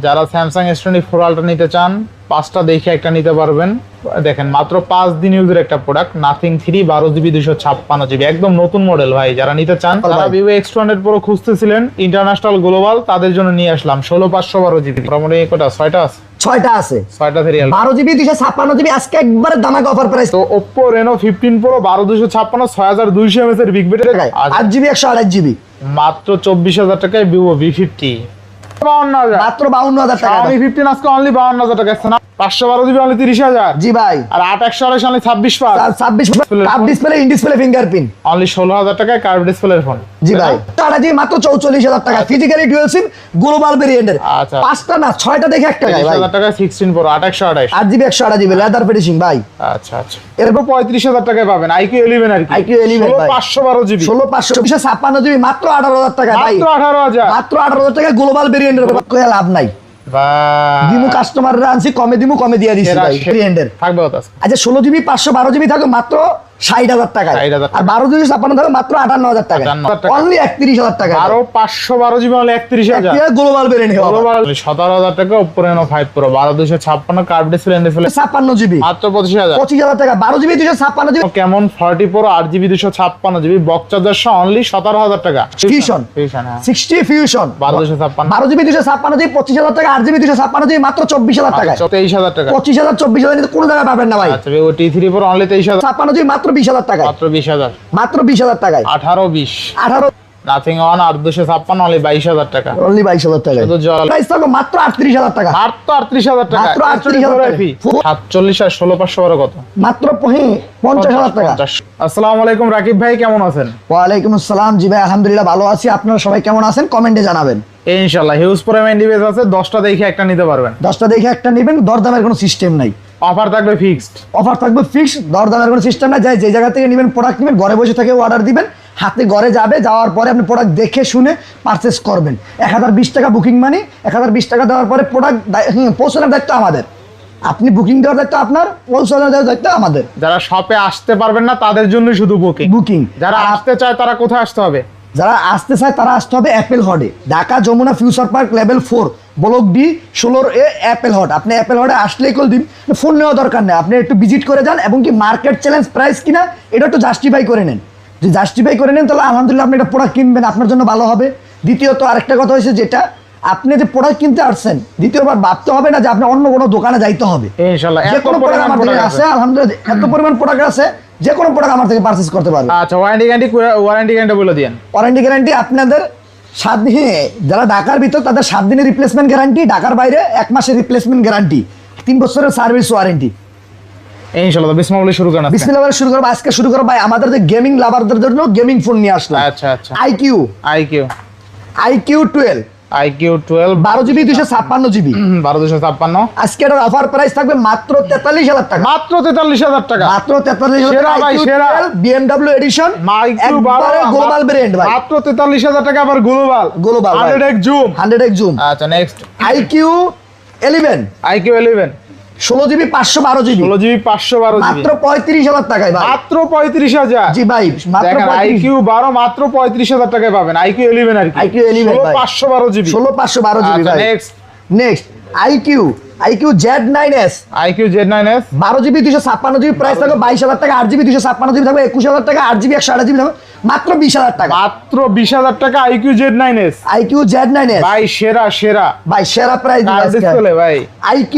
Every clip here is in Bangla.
যারা স্যামসাং S24 আলট্রা নিতে চান 5টা দেখে একটা নিতে পারবেন। দেখেন মাত্র 5 দিন ইউজের একটা প্রোডাক্ট, নাথিং 3 12GB 256GB একদম নতুন মডেল ভাই। যারা নিতে চান, যারা Vivo X200 Pro খুঁজতেছিলেন ইন্টারন্যাশনাল গ্লোবাল, তাদের জন্য নিয়ে আসলাম 16512GB। মোটামুটি কয়টা 6টা আছে? 6টা আছে, 6টা সিরিয়াল 12GB 256GB আজকে একবারে দামাকা অফার প্রাইস। তো Oppo Reno 15 Pro 12256 6200 mAh এর বিগ ব্যাটারি 8GB 128GB মাত্র 24000 টাকায় Vivo V50 মাত্র 52000 টাকা। আমি 15 আজকে অনলি 52000 টাকা আছে না, 512GB অনলি 30000। জি ভাই, আর 8 অনলি 26 পাঁচ 26 curve display, in display fingerprint only 16000 টাকায় কার্ভ ডিসপ্লের ফোন। জি ভাই, 8GB মাত্র 44000 টাকা। ফিজিক্যালি ডুয়াল সিম গ্লোবাল ভেরিয়েন্টের। আচ্ছা 5টা না 6টা দেখে একটা ভাই। 30000 টাকা 16 Pro 828 8GB 128GB leather finishing ভাই। আচ্ছা আচ্ছা, এরপর 35000 টাকায় পাবেন IQ 11 আর কি। IQ 11 ভাই 512GB 16556GB মাত্র 18000 টাকা ভাই। মাত্র 18000 মাত্র 18000 টাকা গ্লোবাল ভেরিয়েন্টের। কই লাভ নাই দিমু, কাস্টমাররা আনছি কমে দিমু, কমে দিয়ে দিছি ভাই। ভেরিয়েন্টের থাকবে কত? আচ্ছা 16GB 512GB থাকবে মাত্র 60000 টাকা। আর 12GB 56 থাকবে মাত্র 58000 টাকা, অনলি 31000 টাকা। আরো 512GB অনলি 31000 গ্লোবাল ভেরিয়েন্ট হবে। গ্লোবাল 17000 টাকা Oppo Reno 5 Pro 12256 curve display in display 56GB মাত্র 25000 25000 টাকা। 12GB 256GB কেমন 40 Pro 8GB 256GB box charger সহ অনলি 17000 টাকা। ফিউশন 60 ফিউশন 12256 12GB 256GB 25000 টাকা। 8GB 256GB মাত্র 24000 টাকা। 23000 টাকা 25000 24000 নিতে কোনো জায়গায় পাবেন না ভাই। আচ্ছা Vivo T3 Pro only 23000 56GB মাত্র 20000 টাকা। মাত্র 20000 মাত্র 20000 টাকায় 18 20 18 নাথিং অন 8256 অনলি 22000 টাকা। অনলি 22000 টাকা। শুধু জল প্রাইস থাকবে মাত্র 38000 টাকা। মাত্র 38000 টাকা। মাত্র 38000 টাকা। 47 আর 16512 কত? মাত্র 50000 টাকা। আসসালামু আলাইকুম রাকিব ভাই, কেমন আছেন? ওয়ালাইকুম আসসালাম। জি ভাই আলহামদুলিল্লাহ ভালো আছি। আপনারা সবাই কেমন আছেন কমেন্টে জানাবেন। ইনশাআল্লাহ হিউজ পরিমাণ ডিভাইস আছে, 10টা দেখে একটা নিতে পারবেন। 10টা দেখে একটা নেবেন, দরদামের কোনো সিস্টেম নাই। অফার থাকবে ফিক্সড। অফার থাকবে ফিক্সড, দরদামের কোনো সিস্টেম নাই। যে জায়গা থেকে নেবেন প্রোডাক্ট নেবেন, ঘরে বসে থেকে অর্ডার দিবেন, হাতে ঘরে যাবে, যাওয়ার পরে আপনি প্রোডাক্ট দেখে শুনে পারচেস করবেন। 1020 টাকা বুকিং মানি, 1020 টাকা দেওয়ার পরে প্রোডাক্ট পৌঁছানোর দায়িত্ব আমাদের। আপনি বুকিং দেওয়ার দায়িত্ব আপনার, পৌঁছানোর দায়িত্ব আমাদের। যারা শপে আসতে পারবেন না তাদের জন্য শুধু বুকিং। যারা আসতে চায় তারা কোথায় আসতে হবে? যারা আসতে চায় তারা আসতে হবে অ্যাপেল হটে, Dhaka Jamuna future park level 4 block D 16 Apple Hut. আপনি অ্যাপেল হটে আসলেই কল দিন, ফোন নেওয়া দরকার নেই। আপনি একটু ভিজিট করে যান এবং কি মার্কেট চ্যালেঞ্জ প্রাইস কিনা এটা একটু জাস্টিফাই করে নেন। যদি জাস্টিফাই করে নেন তাহলে আলহামদুলিল্লাহ আপনি একটা প্রোডাক্ট কিনবেন, আপনার জন্য ভালো হবে। দ্বিতীয়ত আরেকটা কথা হয়েছে, যেটা আপনি যে প্রোডাক্ট কিনতে আসছেন দ্বিতীয়বার ভাবতে হবে না যে আপনি অন্য কোনো দোকানে যাইতে হবে। ইনশাআল্লাহ যে কোনো প্রোডাক্ট আমার থেকে আছে, আলহামদুলিল্লাহ এত পরিমাণ প্রোডাক্ট আছে, যে কোনো প্রোডাক্ট আমার থেকে পারচেজ করতে পারবেন। আচ্ছা ওয়ারেন্টি গ্যারান্টি বলে দিন। ওয়ারেন্টি গ্যারান্টি আপনাদের 7 দিন, যারা ঢাকার ভিতর তাদের 7 দিনের রিপ্লেসমেন্ট গ্যারান্টি, ঢাকার বাইরে 1 মাসের রিপ্লেসমেন্ট গ্যারান্টি, 3 বছরের সার্ভিস ওয়ারেন্টি। ইনশাআল্লাহ বিসমিল্লাহ শুরু করেন। বিসমিল্লাহ বলে শুরু করব। আজকে শুরু করব ভাই আমাদের যে গেমিং লাভারদের জন্য গেমিং ফোন নিয়ে আসলাম। আচ্ছা আচ্ছা IQ 12 12GB 256GB 12256 আজকে এটার অফার প্রাইস থাকবে মাত্র 43000 টাকা। মাত্র 43000 টাকা। মাত্র 43000 সেরা ভাই সেরা। BMW এডিশন একবারে গ্লোবাল ব্র্যান্ড ভাই। মাত্র 43000 টাকা আবার গ্লোবাল 100x জুম। আচ্ছা next IQ 11 16GB 512GB 512GB মাত্র 35000 টাকায় ভাই। মাত্র 35000। জি ভাই মাত্র IQ 12 মাত্র 35000 টাকায় পাবেন। IQ 11 আর কি। IQ 11 ভাই 512GB 512GB ভাই। Next IQ Z9s 12GB 256GB price থাকবে 22000 টাকা। 8GB 256GB থাকবে 21000 টাকা। 8GB 128GB থাকবে মাত্র 20000 টাকা। মাত্র 20000 টাকা IQ Z9s ভাই সেরা ভাই সেরা প্রাইস ডিসপ্লে ভাই। IQ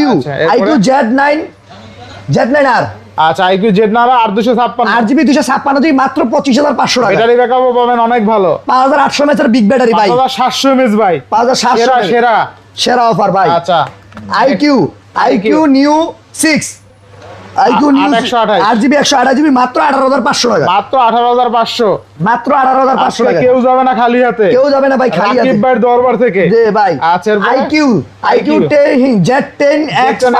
Z9R আচ্ছা IQ Z9 আর 256 8GB 256GB মাত্র 25500 টাকা। ব্যাটারি ব্যাকআপও পাবেন অনেক ভালো, 5800 mAh এর বিগ ব্যাটারি ভাই। 5700 mAh ভাই 5700 সেরা অফার ভাই। আচ্ছা IQ New 6 IQ New 8GB 128GB মাত্র 18500 টাকা। মাত্র 18500 মাত্র 18500 টাকা। কেউ যাবে না খালি হাতে, কেউ যাবে না ভাই খালি হাতে। রাকিব ভাইয়ের দরবার থেকে জি ভাই। আচ্ছা IQ 10 Z10X5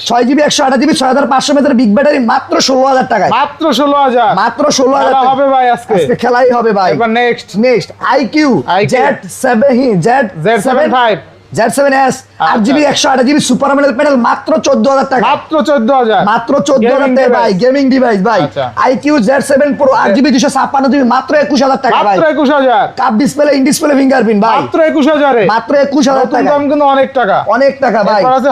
6GB 128GB 6500 mAh এর বিগ ব্যাটারি মাত্র 16000 টাকায়। মাত্র 16000 হবে ভাই। আজকে খেলাই হবে ভাই। এবার next IQ Z75 Z7S 8GB 128GB super AMOLED panel মাত্র 14000 টাকা, মাত্র 14000, মাত্র 14000 টাকা ভাই, গেমিং ডিভাইস ভাই। IQ Z7 Pro 8GB 256GB মাত্র 21000 টাকা ভাই, মাত্র 21000, cup display, in display fingerprint ভাই, মাত্র 21000 এ, মাত্র 21000 টাকা, দাম কিন্তু অনেক টাকা, অনেক টাকা ভাই। এরপর আছে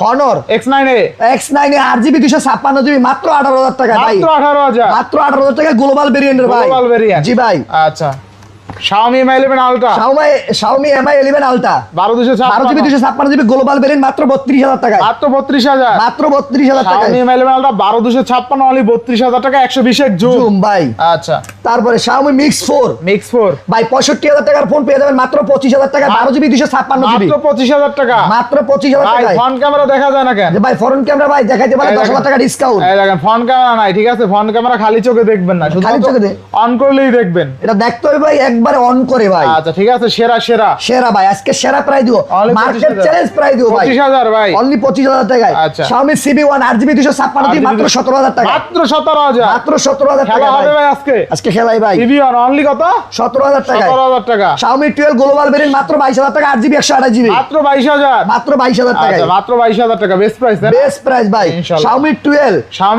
Honor X9A, X9 8GB 256GB মাত্র 18000 টাকা ভাই, মাত্র 18000, মাত্র 18000 টাকা গ্লোবাল ভেরিয়েন্টের ভাই, গ্লোবাল ভেরিয়েন্ট, জি ভাই। আচ্ছা Xiaomi Mi 11 Ultra, Xiaomi Mi 11 Ultra 12GB 256GB global variant মাত্র 32000 টাকা, মাত্র 32000, মাত্র 32000 টাকা। Xiaomi Mi 11 Ultra 12256 অনলি 32000 টাকা, 120 জুম ভাই। আচ্ছা তারপরে Xiaomi Mix 4 ভাই 65000 টাকার ফোন পেয়ে যাবেন মাত্র 25000 টাকা, 12GB 256GB মাত্র 25000 টাকা, মাত্র 25000 ভাই টাকা। ফ্রন্ট ক্যামেরা দেখা যায় না কেন? যে ভাই ফ্রন্ট ক্যামেরা ভাই দেখাইতে পারে 10000 টাকা ডিসকাউন্ট। এই দেখেন ফ্রন্ট ক্যামেরা নাই, ঠিক আছে, ফ্রন্ট ক্যামেরা খালি চোখে দেখবেন না, শুধু খালি চোখে অন করলেই দেখবেন, এটা দেখতে হবে ভাই একবারে অন করে ভাই। আচ্ছা ঠিক আছে, সেরা সেরা ভাই, আজকে সেরা প্রাইস দিব, Only মার্কেট 25,000 চ্যালেঞ্জ প্রাইস দিব ভাই, 25000 ভাই, অনলি 25000 টাকায়। আচ্ছা। Xiaomi CB1 8GB 256GB মাত্র 17000 টাকা, মাত্র 17000, মাত্র 17000 খেলা টাকা হবে ভাই। ভাই আজকে আজকে খেলাই ভাই, CB1 অনলি কত? 17000 টাকা। 17000 টাকা, Xiaomi 12 গ্লোবাল ভেরিয়েন্ট মাত্র 22000 টাকা, 8GB 128GB মাত্র 22000, মাত্র 22000 টাকা, আচ্ছা মাত্র 22000 টাকা, বেস্ট প্রাইস না? বেস্ট প্রাইস ভাই। ইনশাআল্লাহ। Xiaomi 12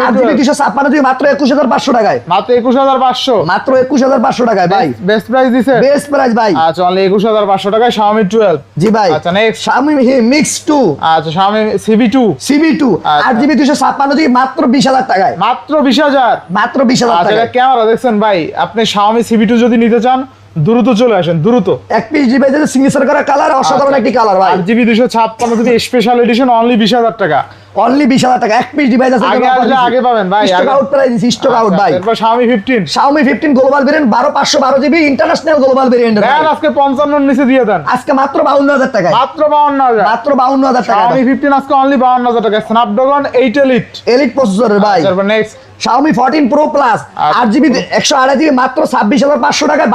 8GB 256GB মাত্র 21500 টাকায়, মাত্র 21500, মাত্র 21500 টাকায় ভাই, বেস্ট প্রাইস দিছে, বেস্ট প্রাইস ভাই। আচ্ছা অনলি 21500 টাকায় Xiaomi 12, জি ভাই। আচ্ছা নেক্সট, Xiaomi Mix 2 আচ্ছা Xiaomi CB2 CB2 আচ্ছা। 8GB 256GB মাত্র 20000 টাকায়, মাত্র 20000, মাত্র 20000 আচ্ছা টাকায়। ক্যামেরা দেখছেন ভাই, আপনি Xiaomi CB2 যদি নিতে চান দ্রুত চলে আসেন, দ্রুত। এক পিস ডিভাইসের সিগনেচার করা কালার, অসাধারণ একটি কালার ভাই, 8GB 256 যদি স্পেশাল এডিশন অনলি 20000 টাকা, অনলি 20000 টাকা। এক পিস ডিভাইস আছে, আগে আসলে আগে পাবেন ভাই, stock out price, stock out ভাই। এরপর Xiaomi 15, Xiaomi 15 global variant 12512GB international global variant then আজকে 55 এর নিচে দিয়ে দেন, আজকে মাত্র 52000 টাকায়, মাত্র 52000, মাত্র 52000 টাকা। Xiaomi 15 আজকে অনলি 52000 টাকা, Snapdragon 8 Elite, এলিট প্রসেসরের ভাই। তারপর নেক্সট Xiaomi 14 Pro Plus আচ্ছা। 8GB 128GB মাত্র 26500 টাকায়,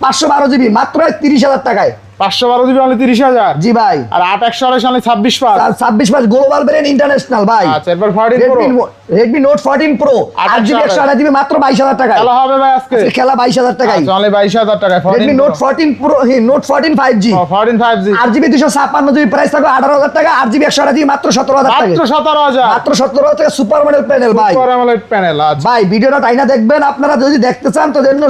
512GB মাত্র 30000 টাকায়, 512GB অনলি 30000, জি ভাই। আর 828 অনলি 26 26 মাস গ্লোবাল ভেরিয়েন্ট ইন্টারন্যাশনাল ভাই। আচ্ছা এরপর 14 Pro, Redmi Note 14 Pro 8GB 128GB মাত্র 22000 টাকায়, খেলা হবে ভাই আজকে, আজকে খেলা 22000 টাকায়। আচ্ছা অনলি 22000 টাকায় Redmi Note 14 Pro Note 14 5G 14 5G, 8GB 256GB price থাকবে 18000 টাকা, 8GB 128GB মাত্র 17000 টাকা, মাত্র 17000, মাত্র 17000 টাকা সুপার মডেল প্যানেল ভাই। Super AMOLED প্যানেল, আচ্ছা ভাই ভিডিওটা টাইনা দেখবেন, আপনারা যদি দেখতে চান তো জন্য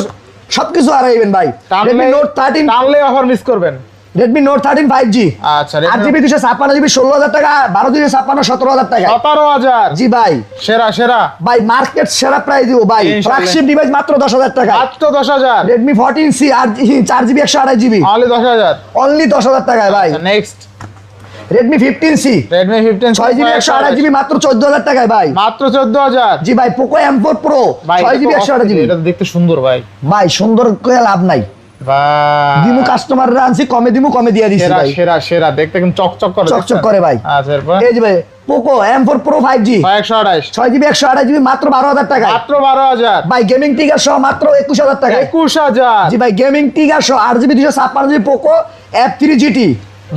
সবকিছু হারাইবেন ভাই। Redmi Note 13 টানলে অফার মিস করবেন, Redmi Note 13 5G আচ্ছা 8GB 256GB 16000 টাকা, 12GB 56 17000 টাকা, 17000, জি ভাই। সেরা ভাই মার্কেট সেরা প্রাইস দিব ভাই, ইনশাআল্লাহ। ফ্ল্যাগশিপ ডিভাইস মাত্র 10000 টাকা। মাত্র 10000, Redmi 14C 4GB 128GB only 10000, only 10000 টাকায় ভাই। Next Redmi 15C Redmi 15 6GB 128GB মাত্র 14000 টাকায় ভাই, মাত্র 14000, জি ভাই। Poco M4 Pro ভাই 6GB 128GB এটা দেখতে সুন্দর ভাই, ভাই, সুন্দর করে লাভ নাই, ভাই দিমু কাস্টমাররা আনছি কমে দিমু, কমে দিয়ে দিছি ভাই, সেরা দেখতে কিন্তু চকচক করে, চকচক দেখছেন? করে ভাই। আচ্ছা এরপর এই যে ভাই Poco M4 Pro 5G 128, 6GB 128GB মাত্র 12000 টাকা মাত্র 12000, ভাই। গেমিং টিগার সহ মাত্র 21000 টাকা, 21000, জি ভাই। গেমিং টিগার সহ 8GB 256GB Poco F3 GT,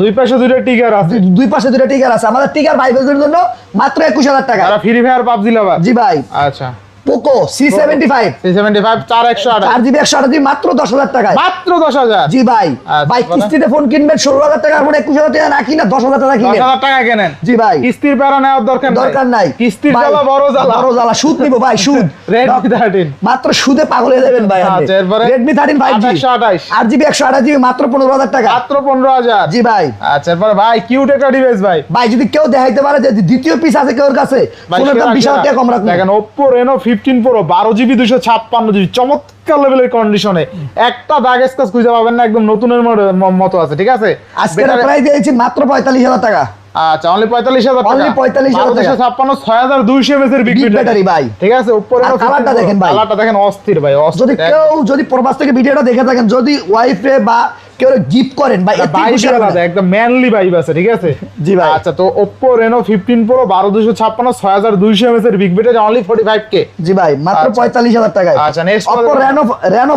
দুই পাশে দুইটা টিকার আছে, দুই পাশে দুটো টিগার আছে। আমাদের টিগার ভাইদের জন্য মাত্র 21000 টাকা, যারা ফ্রি ফায়ার পাবজি লাভার, জি ভাই। আচ্ছা Poco C75 375 4128, 8GB 128GB মাত্র 10000 টাকায়, মাত্র 10000, জি ভাই। আচ্ছা, ভাই বলেন। কিস্তিতে ফোন কিনবেন 16000 টাকার ফোন 21000 টাকা না কিনা 10000 টাকা কিনেন, 10000 টাকা কেনেন, জি ভাই। কিস্তির প্যারা নেওয়ার দরকার নাই, কিস্তির ভাই, জ্বালা বড় জ্বালা, বড় জ্বালা, সুদ নিব ভাই, সুদ। Redmi 13, মাত্র সুদে পাগল হয়ে যাবেন ভাই আপনি। আচ্ছা, এরপরে Redmi 13 5G 128, 8GB 128GB মাত্র 15000 টাকা, মাত্র 15000, জি ভাই। আচ্ছা এরপরে ভাই কিউট একটা ডিভাইস ভাই, ভাই যদি কেউ দেখাইতে পারে যে দ্বিতীয় পিস আছে কেউর কাছে, ভাই, ফোনের দাম সেরা, 20000 সেরা। টাকা কম রাখুন। দেখেন Oppo Reno 15 Pro 12GB 256GB চমৎকার লেভেলের কন্ডিশনে, একটা দাগ স্ক্র্যাচ খুঁজে পাবেন না, একদম নতুনের মতো আছে, ঠিক আছে? আজকের প্রাইস দিয়েছি মাত্র 45000 টাকা, আচ্ছা অনলি 45000 টাকা, Only 45,000 টাকা। 256 6200 mAh এর বিগ Big ব্যাটারি battery ভাই। ঠিক আছে? Oppo Reno আর কালারটা দেখেন ভাই। কালারটা দেখেন অস্থির ভাই, যদি অস্থির। কেউ যদি প্রবাস থেকে ভিডিওটা দেখে থাকেন, যদি ওয়াইফে বা কেউ গিফট করেন ভাই, এতে ভাইব খুশি হবেন। আলাদা, একদম ম্যানলি ভাইব আছে, ঠিক আছে? জি ভাই। আচ্ছা তো Oppo Reno 15 Pro 12256 6200 mAh এর বিগ ব্যাটারি অনলি 45k, জি ভাই, মাত্র আচ্ছা। 45000 টাকায়। আচ্ছা, next Oppo model- Reno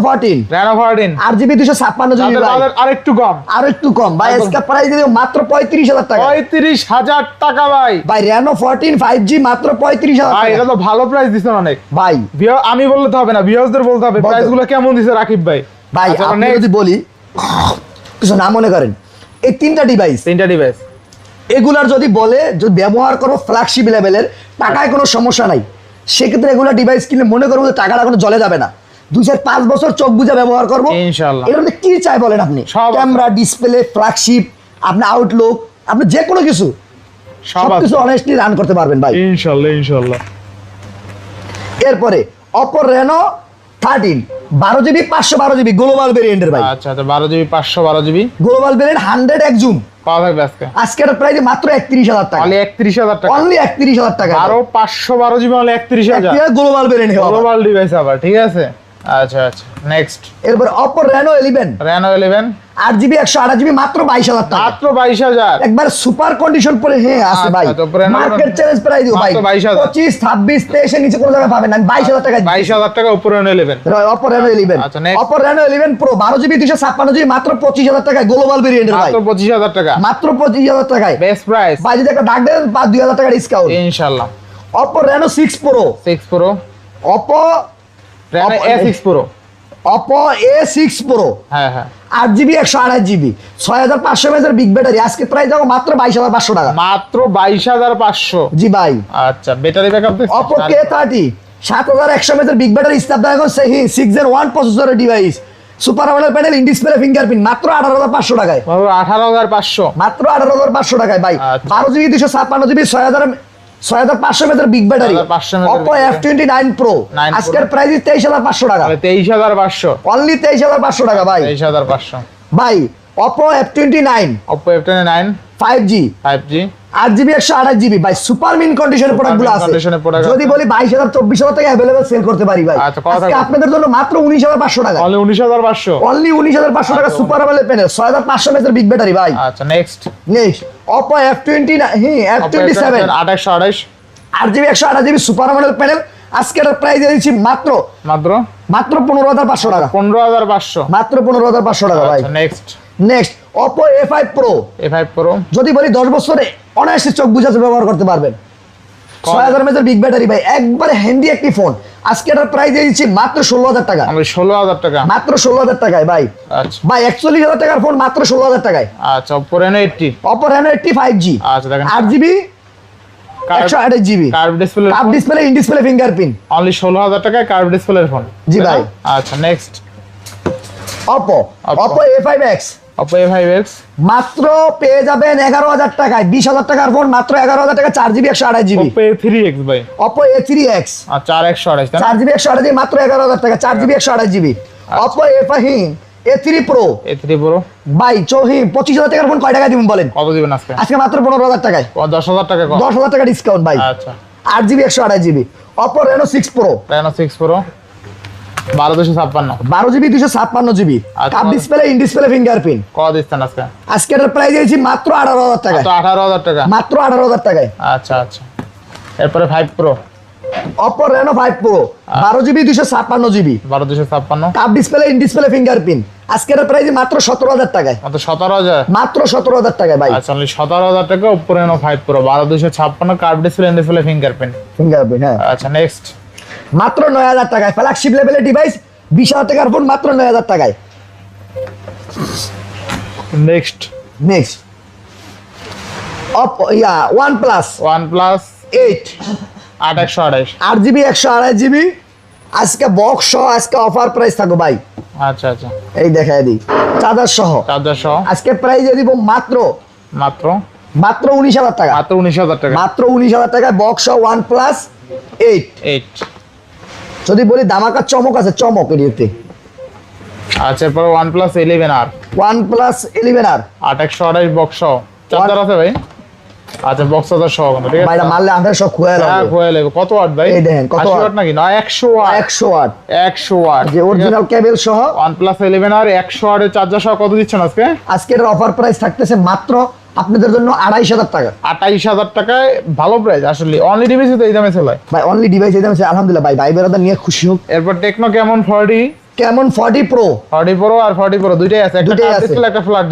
14 Reno 14 8GB 256GB ভাই, তাদের আরেকটু কম, আর একটু কম ভাই। একদম। আজকে প্রাইস দিও মাত্র 35000 টাকা 35000 টাকা ভাই। ভাই। Reno 14 5G মাত্র 35000 ভাই টাকা এটা তো ভালো প্রাইস দিছেন অনেক ভাই। আমি বললে তো হবে না, ভিউয়ার্সদের বলতে হবে বলতে প্রাইস গুলো কেমন দিছে রাকিব ভাই। ভাই আচ্ছা, আপনি next। যদি বলি কিছু না মনে করেন, এই তিনটা ডিভাইস এগুলার যদি বলে যদি ব্যবহার করো ফ্ল্যাগশিপ লেভেলের, টাকায় কোনো সমস্যা নাই, সেক্ষেত্রে এগুলো ডিভাইস কিনলে মনে করবো যে টাকাটা কোনো জলে যাবে না। 2-5 বছর চোখ বুঝে ব্যবহার করবো ইনশাআল্লাহ। এর মধ্যে কি চাই বলেন আপনি, ক্যামেরা, ডিসপ্লে, ফ্ল্যাগশিপ, আপনার আউটলুক, আপনি যে কোনো কিছু সবকিছু অনেস্টলি রান করতে পারবেন ভাই ইনশাআল্লাহ। এরপরে Oppo Reno 13 12GB 512GB global ভেরিয়েন্টের ভাই। আচ্ছা 12GB 512GB global variant 100 zoom. কত থাকবে আজকে? আজকের প্রাইস মাত্র 31,000 টাকা। অনলি 31,000 টাকা। অনলি 31,000 টাকা। 512GB only 31,000। গ্লোবাল ভেরিয়েন্ট হবে। গ্লোবাল ডিভাইস আবার, ঠিক আছে। আচ্ছা নেক্সট। এরপর Oppo Reno 11 8GB 128GB মাত্র 22,000 টাকা। মাত্র 22,000। একবার সুপার কন্ডিশন পরে আছে ভাই। মার্কেট চ্যালেঞ্জ প্রাইস দিও ভাই। 25, 26, 23 এর নিচে কোনো জায়গায় পাবেন না। 22,000 টাকা। 22,000 টাকা Oppo Reno 11। Oppo Reno 11। আচ্ছা next. Oppo Reno 11 Pro 12GB 256GB মাত্র 25,000 টাকায় গ্লোবাল ভেরিয়েন্টের ভাই। মাত্র 25,000 টাকা। মাত্র 25,000 টাকায়। Best price. ভাই যদি একটা ডাক দেন 2,000 টাকা ডিসকাউন্ট ইনশাআল্লাহ। Oppo Reno 6 Pro Oppo Reno A6 Pro Oppo A6 Pro হ্যাঁ 8GB 128GB 6500 mAh big battery আজকে প্রাইস যাবো মাত্র 22,500 টাকা। মাত্র 22,500। জি ভাই। আচ্ছা battery backup Oppo K30 7100 mAh big battery Snapdragon 6 Gen 1 প্রসেসরের device super AMOLED panel in display fingerprint মাত্র 18,500 টাকায়। 18,500 মাত্র 18,500 টাকায় ভাই। 12GB 256GB 6500 mAh big battery Oppo F29 Pro আজকের প্রাইস 23,500 টাকা। 23,500 অনলি 23,500 টাকা ভাই। 23,500 ভাই Oppo F29 5G 8GB 128GB ভাই সুপার মিন কন্ডিশনের প্রোডাক্টগুলো আছে। যদি বলি 22,000 24,000 টাকা अवेलेबल সেল করতে পারি ভাই। আজকে আপনাদের জন্য মাত্র 19,500 টাকা। অনলি 19,500। অনলি 19,500 টাকা super AMOLED panel 6500 mAh big battery ভাই। আচ্ছা next Oppo F29 F27 2828 8GB 128GB super AMOLED panel আজকের প্রাইস দিয়েছি মাত্র 15,500 টাকা। 15,500 মাত্র 15,500 টাকা ভাই। নেক্সট Oppo A5 Pro যদি বলি 10 বছরে অনায়াসে চোখ বুঝে ব্যবহার করতে পারবেন। 6000 mAh বিগ ব্যাটারি ভাই একবারে হ্যান্ডি একটি ফোন আজকে এটার প্রাইস দিয়েছি মাত্র 16,000 টাকা। আমি 16,000 টাকা। মাত্র 16,000 টাকায় ভাই। আচ্ছা ভাই 41,000 টাকার ফোন মাত্র 16,000 টাকায়। আচ্ছা Oppo Reno 80 5G আচ্ছা দেখেন 8GB 128GB curve display in display fingerprint only 16,000 টাকায় কার্ভ ডিসপ্লের ফোন। জি ভাই। আচ্ছা নেক্সট Oppo A5X মাত্র পেয়ে যাবেন 11,000 টাকায়। 20,000 টাকার ফোন মাত্র 11,000 টাকা 4GB 128GB Oppo A3X ভাই Oppo A3X 4X 4GB 128GB মাত্র 11,000 টাকা 4GB 128GB Oppo A3 Pro ভাই 25,000 টাকার ফোন কয় টাকা দিবেন বলেন? কত দিবেন আজকে? আজকে মাত্র 15,000 টাকায়। 10,000 টাকা কম। 10,000 টাকা ডিসকাউন্ট ভাই। আচ্ছা 8GB 128GB Oppo Reno 6 Pro 12GB 256GB cup display in display fingerprint কত দিচ্ছেন আজকে? আজকে এর প্রাইস দিয়েছি মাত্র 18,000 টাকা। 18,000 টাকা মাত্র 18,000 টাকায়। আচ্ছা এরপরে 5 Pro Oppo Reno 5 Pro 12GB 256GB cup display in display fingerprint আজকে এর প্রাইস মাত্র 17,000 টাকায়। মাত্র 17,000 টাকায় ভাই। আচ্ছা অনলি 17,000 টাকা Oppo Reno 5 Pro 12,256 cup display in display fingerprint হ্যাঁ। আচ্ছা নেক্সট মাত্র 9,000 টাকায় ফ্ল্যাগশিপ লেভেলের ডিভাইস 20,000 টাকার ফোন মাত্র 9,000 টাকায়। Next Oppo OnePlus 8 8GB 128GB আজকে বক্স সহ আজকে অফার প্রাইস থাকো ভাই। আচ্ছা এই দেখায় দিই চার্জার সহ আজকে প্রাইস দিয়ে দিব মাত্র 19,000 টাকা। মাত্র 19,000 টাকায় বক্স সহ OnePlus 8 যদি বলি ধামাকা চমক আছে চমক এরিয়াতে। আচ্ছা এরপর OnePlus 11R 828 বক্স সহ চার্জার আছে ভাই। আচ্ছা বক্স চার্জার সহ ঠিক আছে ভাই মারলে 800 খুয়া লাগবে। কত ওয়াট ভাই? এই দেখেন কত ওয়াট নাকি না 100 ওয়াট যে অরিজিনাল কেবল সহ OnePlus 11R 100 ওয়াটের চার্জার সহ কত দিচ্ছেন আজকে? আজকের অফার প্রাইস থাকতেছে মাত্র আপনাদের জন্য 28,000 টাকা। 28,000 টাকায় ভালো প্রাইস আসলে অনলি ডিভাইস তো এই দামে চলে ভাই। অনলি ডিভাইস এই দামে আলহামদুলিল্লাহ ভাই বেরাদা নিয়ে খুশি হোক। এরপর টেকনো কেমন 40 Pro আর 40 Pro দুইটাই আছে একটা ডিসপ্লে একটা ফ্ল্যাট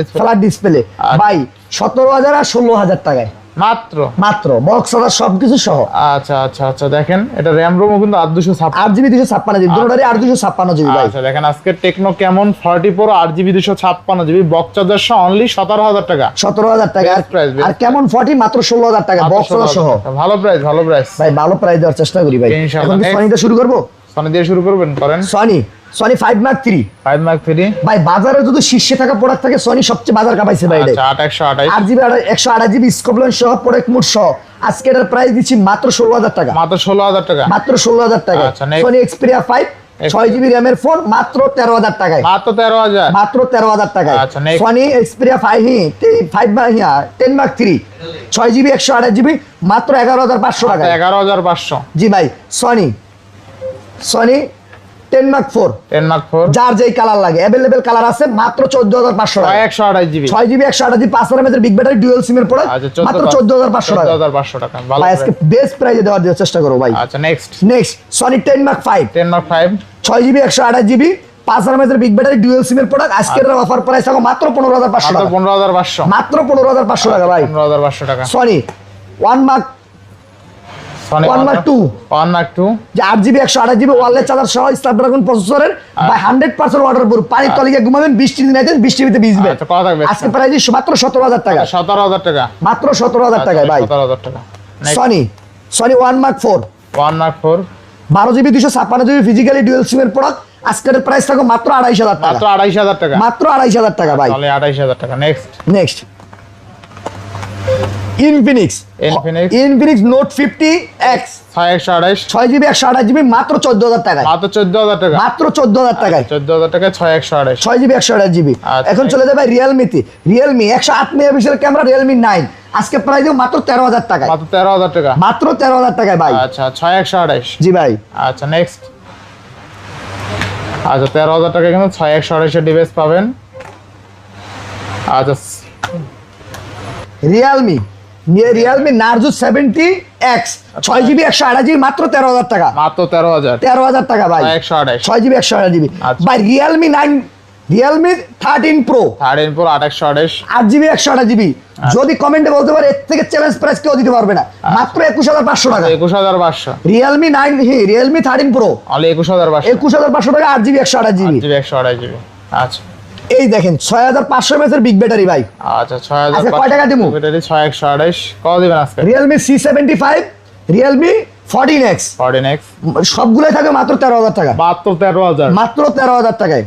ডিসপ্লে ভাই 17,000 আর 16,000 টাকায়। মাত্র মাত্র বক্স অর্ডার সবকিছু সহ। আচ্ছা আচ্ছা আচ্ছা, দেখেন এটা র্যাম রোমও কিন্তু 8 8GB 256GB, দুটোটারই 8GB ভাই। আচ্ছা দেখেন আজকে টেকনো কেমন 40 pro 8GB 256GB box charger সহ অনলি 17,000 টাকা। 17,000 টাকা। Best price, best আর কেমন 40 মাত্র 16,000 টাকা বক্স অর্ডার সহ। ভালো প্রাইস, ভালো প্রাইস ভাই, ভালো প্রাইস দেওয়ার চেষ্টা করি ভাই। ইনশাআল্লাহ। এখন কি সনিটা শুরু করব? সনি দিয়ে শুরু করবেন, করেন। সনি 5 Mark 3 5 Mark 3 ভাই, বাজারে যদি শীর্ষে থাকা প্রোডাক্ট থাকে সনি সবচেয়ে বাজার কাপাইছে ভাই। আচ্ছা 828 8GB 128GB স্কোপলেন সহ প্রোডাক্ট মোড সহ আজকে এর প্রাইস দিচ্ছি মাত্র 16,000 টাকা। মাত্র 16,000 টাকা। মাত্র 16,000 টাকা। আচ্ছা, next। সনি এক্সপেরিয়া 5 6GB র্যামের ফোন মাত্র 13,000 টাকায়। মাত্র 13,000। মাত্র 13,000 টাকায়। আচ্ছা, next। Sony Xperia 10 Mark 3 6GB 128GB মাত্র 11,500 টাকায়। 11,500। জি ভাই। সনি 10 Mark 4 10 Mark 4 যার যেই কালার লাগে अवेलेबल কালার আছে মাত্র 14,500 টাকা। 128GB 6GB 128GB 5 এর বিগ ব্যাটারি ডুয়াল সিমের প্রোডাক্ট আচ্ছা মাত্র 14,500 টাকা। 14,500 টাকা। ভালো ভাই আজকে price। বেস্ট প্রাইসে দেওয়ার চেষ্টা করো ভাই। আচ্ছা next next Sony 10 Mark 5 10 Mark 5 6GB 128GB 5 এর বিগ ব্যাটারি ডুয়াল সিমের প্রোডাক্ট আজকের অফার প্রাইস থাকো মাত্র 15,500 মাত্র টাকা। 15,500। মাত্র 15,500 টাকা ভাই। 15,500 টাকা। Sony 1 Mark Sony 1 Mark 2 1 Mark 2 যে 8GB 128GB ওয়ারলেস চার্জার সহ স্ন্যাপড্রাগন প্রসেসরের বাই 100% ওয়াটার প্রুফ। পানির তলে গিয়ে ঘুমাবেন, বৃষ্টি দিন আইতেন বৃষ্টিতে ভিজবে। আচ্ছা কত থাকবে? আজকে প্রাইস মাত্র 17,000 টাকা। 17,000 টাকা। মাত্র 17,000 টাকায় ভাই। 17,000 টাকা। Next, Sony 1 Mark 4 1 Mark 4 12GB 256GB physically dual সিমের প্রোডাক্ট আজকের প্রাইস থাকো মাত্র 2,500 টাকা। মাত্র 2,500 টাকা। মাত্র 2,500 টাকা ভাই। তাহলে 2,500 টাকা। Next next Infinix Infinix note 50X 6128 6GB 128GB মাত্র 14,000 টাকায়। মাত্র 14,000 টাকা। মাত্র 14,000 টাকায়। 14,000 টাকা 6128 6GB 128GB। আচ্ছা। এখন চলে যাবে রিয়েলমিতে। রিয়েলমি 108 মেগাপিক্সেল ক্যামেরা রিয়েলমি 9 আজকে প্রাইস মাত্র 13,000 টাকায়। মাত্র 13,000 টাকা। মাত্র 13,000 টাকায় ভাই। আচ্ছা 6128 জি ভাই। আচ্ছা নেক্সট আচ্ছা 13,000 টাকা কিন্তু 6128 এর ডিভাইস পাবেন। আচ্ছা Realme Narzo 70X 6GB 128GB মাত্র 13,000 টাকা। মাত্র 13,000 13,000 টাকা ভাই। 128 6GB 128GB আচ্ছা। ভাই। Realme 13 pro 13 pro 128 8GB 128GB যদি কমেন্টে বলতে পারে এর থেকে চ্যালেঞ্জ প্রাইস কেউ দিতে পারবে না। মাত্র 21,500 টাকা। 21,500 রিয়েলমি 13 প্রো অনলি 21,500 21,500 টাকা 8GB 128GB। 128 আচ্ছা এই দেখেন 6,500 mAh এর বিগ ব্যাটারি ভাই। আচ্ছা 6,000 আজকে কয় টাকা দিমু? ব্যাটারি 6128 কত দিবেন আজকে? Realme C75 Realme 14X 14X সবগুলাই থাকে মাত্র 13,000 টাকা। মাত্র 13,000 মাত্র 13,000 টাকায়।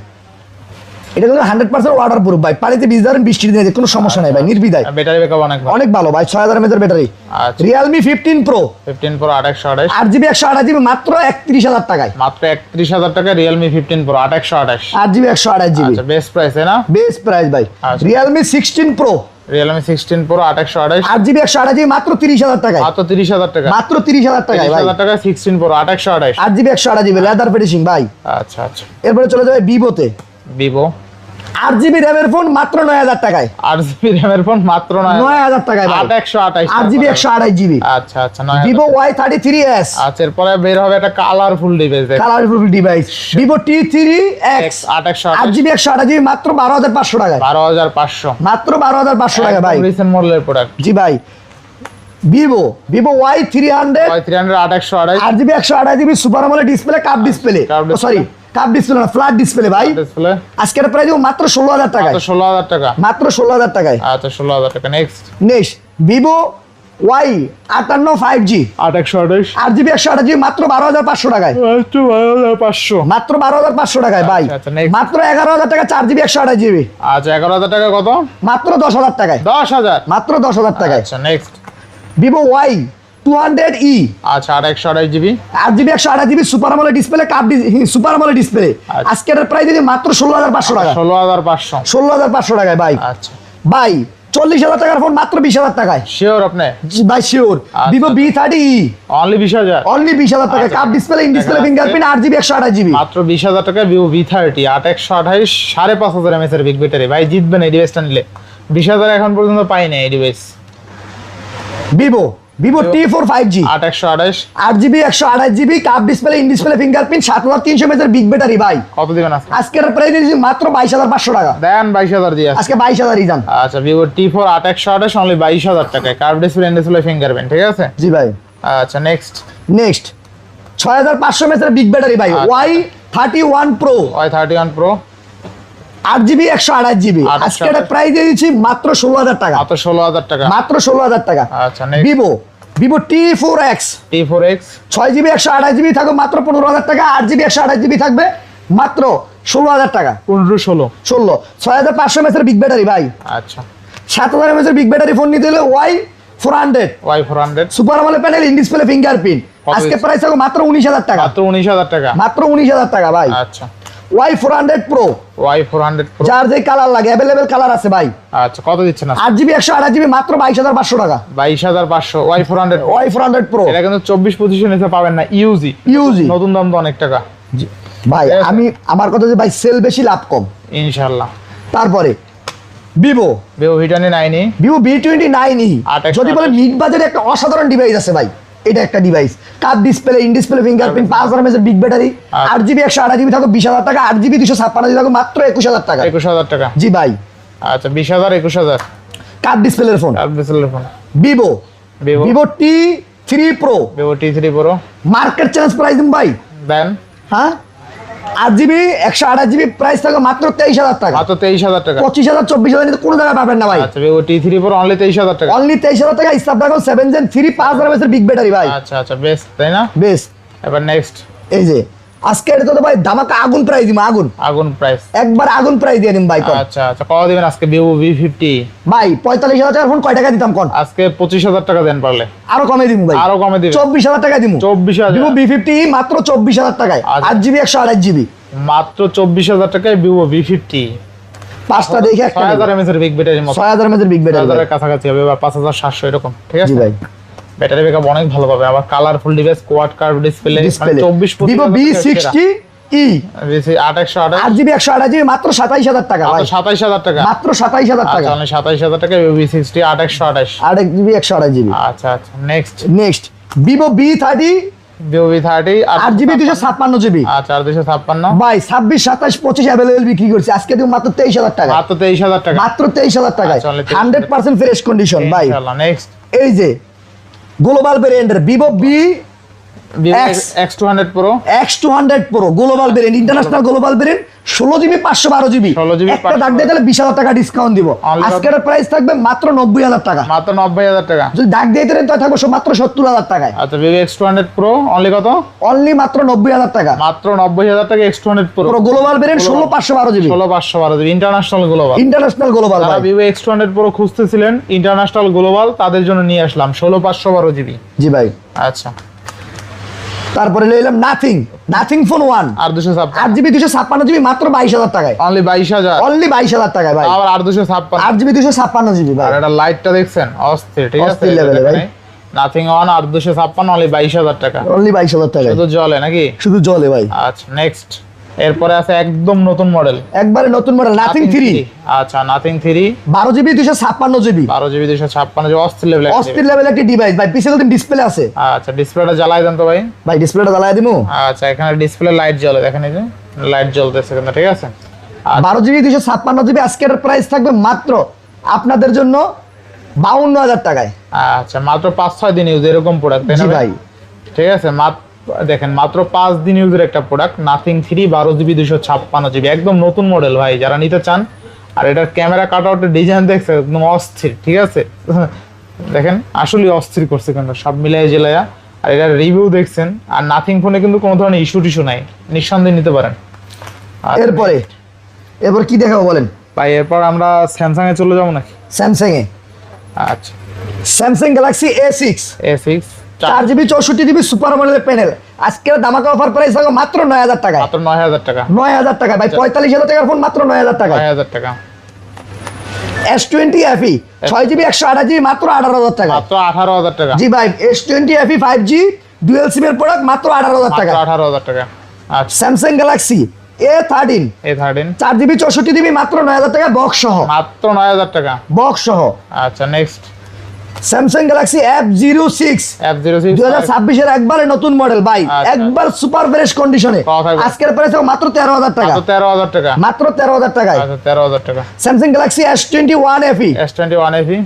এটা কিন্তু 100% ওয়াটার প্রুফ ভাই। পানিতে ভিজদারেন বৃষ্টির দিনে কোনো সমস্যা নাই ভাই, নির্বিধায়। ব্যাটারি ব্যাকআপ অনেক ভালো। অনেক ভালো ভাই। 6,000 mAh এর ব্যাটারি। আচ্ছা Realme 15 pro 15 pro 128 8GB 128GB মাত্র 31,000 টাকায়। মাত্র 31,000 টাকা Realme 15 Pro 128 8GB 128GB আচ্ছা বেস্ট প্রাইস है না? বেস্ট প্রাইস ভাই। আচ্ছা। Realme 16 pro Realme 16 Pro 128 8GB 128GB মাত্র 30,000 টাকায়। মাত্র 30,000 টাকা। মাত্র 30,000 টাকায় ভাই। 30,000 টাকা 16 Pro 128 8GB 128GB leather finishing ভাই। আচ্ছা আচ্ছা এরপরে চলে যাবে ভিভোতে। Vivo 8GB র্যামের ফোন মাত্র 9,000 টাকায়। 8GB RAM এর ফোন মাত্র 9,000 টাকায় ভাই। 128 8GB 128GB আচ্ছা আচ্ছা 9 ভিভো Y33s আচ্ছা এরপরে বের হবে একটা কালারফুল ডিভাইস দেখ colourful device Vivo T3X 128 8GB 128GB মাত্র 12,500 টাকায়। 12,500 মাত্র 12,500 টাকা ভাই। রিসেন্ট মডেলের প্রোডাক্ট জি ভাই। Vivo Y300 Y300 128 8GB 128GB super AMOLED display cup display Curved display। Sorry cup display না ফ্ল্যাট ডিসপ্লে ভাই। ডিসপ্লে আজকের প্রাইস মাত্র 16,000 টাকায়। মাত্র 16,000 টাকা। মাত্র 16,000 টাকায়। আচ্ছা 16,000 টাকা next next Vivo Y58 5G 128 8GB 128GB মাত্র 12,500 টাকায়। মাত্র 12,500 মাত্র 12,500 টাকায় ভাই। আচ্ছা, আচ্ছা, next। মাত্র 11,000 টাকা 4GB 128GB আচ্ছা 11,000 টাকা কত? মাত্র 10,000 টাকায়। 10,000 মাত্র 10,000 টাকায়। আচ্ছা নেক্সট ভিভো Y200e আচ্ছা 128 GB 8GB 128GB super AMOLED display super AMOLED display আচ্ছা। আজকের প্রাইস দিদি মাত্র 16,500 টাকা। 16,500 16,500 টাকায় ভাই। আচ্ছা ভাই 40,000 টাকার ফোন মাত্র 20,000 টাকায়। শিওর আপনি? জি ভাই শিওর। আচ্ছা। ভিভো B30e অনলি 20,000 অনলি 20,000 টাকা আচ্ছা। কাপ ডিসপ্লে ইন ডিসপ্লে দেখা ফিঙ্গারপ্রিন্ট 8GB 128GB মাত্র 20,000 টাকা Vivo V30 8128 5,500 mAh এর বিগ ব্যাটারি ভাই জিতবেন এই ডিভাইসটা নিলে 20,000 এখন পর্যন্ত পাই না এই device Vivo Vivo T4 5G 8128 8GB 128GB cup display in display fingerprint 7300 mAh big battery ভাই। কত দিবেন আজকে? আজকের প্রাইস দিয়েছি মাত্র 22500 টাকা। দেন 22000 দিয়ে আজকে 22000 ই যান। আচ্ছা ভিভো T4 8128 অনলি 22000 টাকায় curve display in display fingerprint, ঠিক আছে? জি ভাই। আচ্ছা নেক্সট 6500 mAh বিগ ব্যাটারি ভাই, Y31 Pro Y31 Pro 8GB 128GB। আজকে এটা প্রাইস দিয়ে দিচ্ছি মাত্র 16000 টাকা। মাত্র 16000 টাকা। মাত্র 16000 টাকা। আচ্ছা next Vivo T4X 6GB 128GB থাকবে মাত্র 15000 টাকা। 8GB 128GB থাকবে মাত্র 16000 টাকা। 15 16 6500 mAh বিগ ব্যাটারি ভাই। আচ্ছা 7000 mAh বিগ ব্যাটারি ফোন নিতে হলে Y400 super AMOLED panel in display fingerprint. আজকে প্রাইস থাকবে মাত্র 19000 টাকা। মাত্র 19000 টাকা। মাত্র 19000 টাকা ভাই। আচ্ছা Y400 Pro Pro যার যে কালার লাগে अवेलेबल কালার আছে ভাই। আচ্ছা কত দিচ্ছেন? 8GB 128GB মাত্র 22500 টাকা। 22500 Y400 Pro এটা কিন্তু 24-25 নিতে পাবেন না, ইউজি নতুন দাম তো অনেক টাকা ভাই। আমার কথা যে ভাই সেল বেশি লাভ কম ইনশাআল্লাহ। তারপরে ভিভো V29e ভিভো V29e যদি বলে মিড বাজেটে একটা অসাধারণ ডিভাইস আছে ভাই, এটা একটা device cup display in display fingerprint 5000 mAh big battery 8GB 128GB থাকবে 20000 টাকা। 8GB 256GB থাকবে মাত্র 21000 টাকা। 21000 টাকা জি ভাই। আচ্ছা 20000 21000 কাপ ডিসপ্লের phone Vivo T3 Pro market challenge price দিন ভাই। দেন হ্যাঁ 8GB 128GB প্রাইস থাকবে মাত্র 23000 টাকা। মাত্র 23000 টাকা। 25000 24000 নিতে কোনো জায়গায় পাবেন না ভাই। আচ্ছা ভিভো T3 Pro অনলি 23000 টাকা। অনলি 23000 টাকা। Snapdragon 7 Gen 3 5000 mAh big battery ভাই। আচ্ছা আচ্ছা বেস্ট, তাই না? বেস্ট। এবার নেক্সট এই যে আজকে এটা তো ভাই ধামাকা আগুন প্রাইস দিম। আগুন প্রাইস একবার আগুন প্রাইস দিয়ে দিম ভাই। আচ্ছা আচ্ছা কত দিবেন আজকে? ভিভো V50 ভাই 45000 টাকার ফোন কয় টাকা দিতাম কোন? আজকে 25000 টাকা দেন পারলে। আরো কমে দিমু ভাই। আরো কমে দিবেন। 24000 টাকা দিমু। 24000 ভিভো V50 মাত্র 24000 টাকায় 8GB 128GB মাত্র 24000 টাকায় ভিভো V50 পাঁচটা দেখে একটা 6000 mAh এর বিগ ব্যাটারি মত 6000 mAh এর বিগ ব্যাটারি 6000 এর কাছাকাছি হবে বা 5700 এরকম, ঠিক আছে? জি ভাই। ব্যাটারি ব্যাকআপ অনেক ভালো পাবে। আবার colourful device quad curve display 24 Vivo V60e 8GB 128GB মাত্র 27000 টাকা ভাই। 27000 টাকা। মাত্র 27000 টাকা। তাহলে 27000 টাকা ভিভো V60 828 8GB 128GB। আচ্ছা আচ্ছা next Vivo V30 8GB 256GB। আচ্ছা 256 ভাই 26 27 25 अवेलेबल বিক্রি করছি আজকে দিও মাত্র 23000 টাকা। মাত্র 23000 টাকা। মাত্র 23000 টাকায় 100% ফ্রেশ কন্ডিশন ভাই। ইনশাআল্লাহ নেক্সট এই যে গ্লোবাল ভেরিয়েন্টের Vivo X200 Pro global variant international global variant 16GB 512GB একটা দাগ দিয়ে তাহলে 20000 টাকা ডিসকাউন্ট দিব। আজকের প্রাইস থাকবে মাত্র 90000 টাকা। মাত্র 90000 টাকা। যদি দাগ দিয়ে দেন তাহলে থাকবে মাত্র 70000 টাকায়। আচ্ছা ভিভো X200 Pro অনলি কত? অনলি মাত্র 90000 টাকা। মাত্র 90000 টাকা X200 Pro global variant 16512GB 16512GB international global ভাই। ভিভো X200 Pro খুঁজতেছিলেন ইন্টারন্যাশনাল গ্লোবাল, তাদের জন্য নিয়ে আসলাম 16512GB। জি ভাই। আচ্ছা তারপরে লইলাম নাথিং ফোন 1 আর 256 8GB 256GB মাত্র 22000 টাকায়। অনলি 22000 অনলি 22000 টাকায় ভাই। আবার 856 8GB 256GB ভাই। আর এটা লাইটটা দেখছেন অস্থির, ঠিক আছে? অস্থির লেভেলে ভাই। নাথিং অন 856 অনলি 22000 টাকা। অনলি 22000 টাকা। শুধু জ্বলে নাকি? শুধু জ্বলে ভাই। আচ্ছা নেক্সট এরপরে আছে একদম নতুন মডেল, একবারে নতুন মডেল নাথিং 3। আচ্ছা নাথিং 3 12GB 256GB 12GB 256 অস্থির লেভেল অস্থির লেভেল একটা ডিভাইস ভাই। পিছনে তো ডিসপ্লে আছে। আচ্ছা ডিসপ্লেটা জ্বালাই দেন তো ভাই। ডিসপ্লেটা জ্বালাই দিমু। আচ্ছা এখানে ডিসপ্লে লাইট জ্বলে, দেখেন এই যে লাইট জ্বলতেছে কিন্তু, ঠিক আছে? 12GB 256GB আজকের প্রাইস থাকবে মাত্র আপনাদের জন্য 52000 টাকায়। আচ্ছা মাত্র 5-6 দিন ইউজ এরকম প্রোডাক্ট, তাই না ভাই? ঠিক আছে দেখেন মাত্র 5 দিন ইউজের একটা প্রোডাক্ট নাথিং 3 12GB 256GB একদম নতুন মডেল ভাই, যারা নিতে চান। আর এটার ক্যামেরা কাটআউটের ডিজাইন দেখছে একদম অস্থির, ঠিক আছে? দেখেন আসলে অস্থির করছে কিন্তু সব মিলাই জেলায়া। আর এটার রিভিউ দেখছেন। আর নাথিং ফোনে কিন্তু কোনো ধরনের ইস্যু নাই, নিঃসন্দেহে নিতে পারেন। এরপর কি দেখাবো বলেন ভাই? এরপর আমরা স্যামসাং এ চলে যাবো নাকি? স্যামসাং এ আচ্ছা Samsung Galaxy A6 4GB 64GB super AMOLED panel আজকের ধামাকা অফার প্রাইস থাকবে মাত্র 9000 টাকা। মাত্র 9000 টাকা। 9000 টাকা ভাই। 45000 টাকার ফোন মাত্র 9000 টাকা। 9000 টাকা। S20 FE 6GB 128GB মাত্র 18000 টাকা। মাত্র 18000 টাকা। জি ভাই। S20 FE 5G dual sim এর প্রোডাক্ট মাত্র 18000 টাকা। মাত্র 18000 টাকা। আচ্ছা Samsung Galaxy A13 4GB 64GB মাত্র 9000 টাকা বক্স সহ। মাত্র 9000 টাকা বক্স সহ। আচ্ছা next Samsung Galaxy F06 F06 2026 এর একবারে নতুন মডেল ভাই, আচ্ছা। একবার সুপার ফ্রেশ কন্ডিশনে। কথা বল। আজকের প্রাইস মাত্র 13000 টাকা, মাত্র 13000 টাকা, মাত্র 13000 টাকায়। আচ্ছা 13000 টাকা। Samsung Galaxy S21 FE S21 FE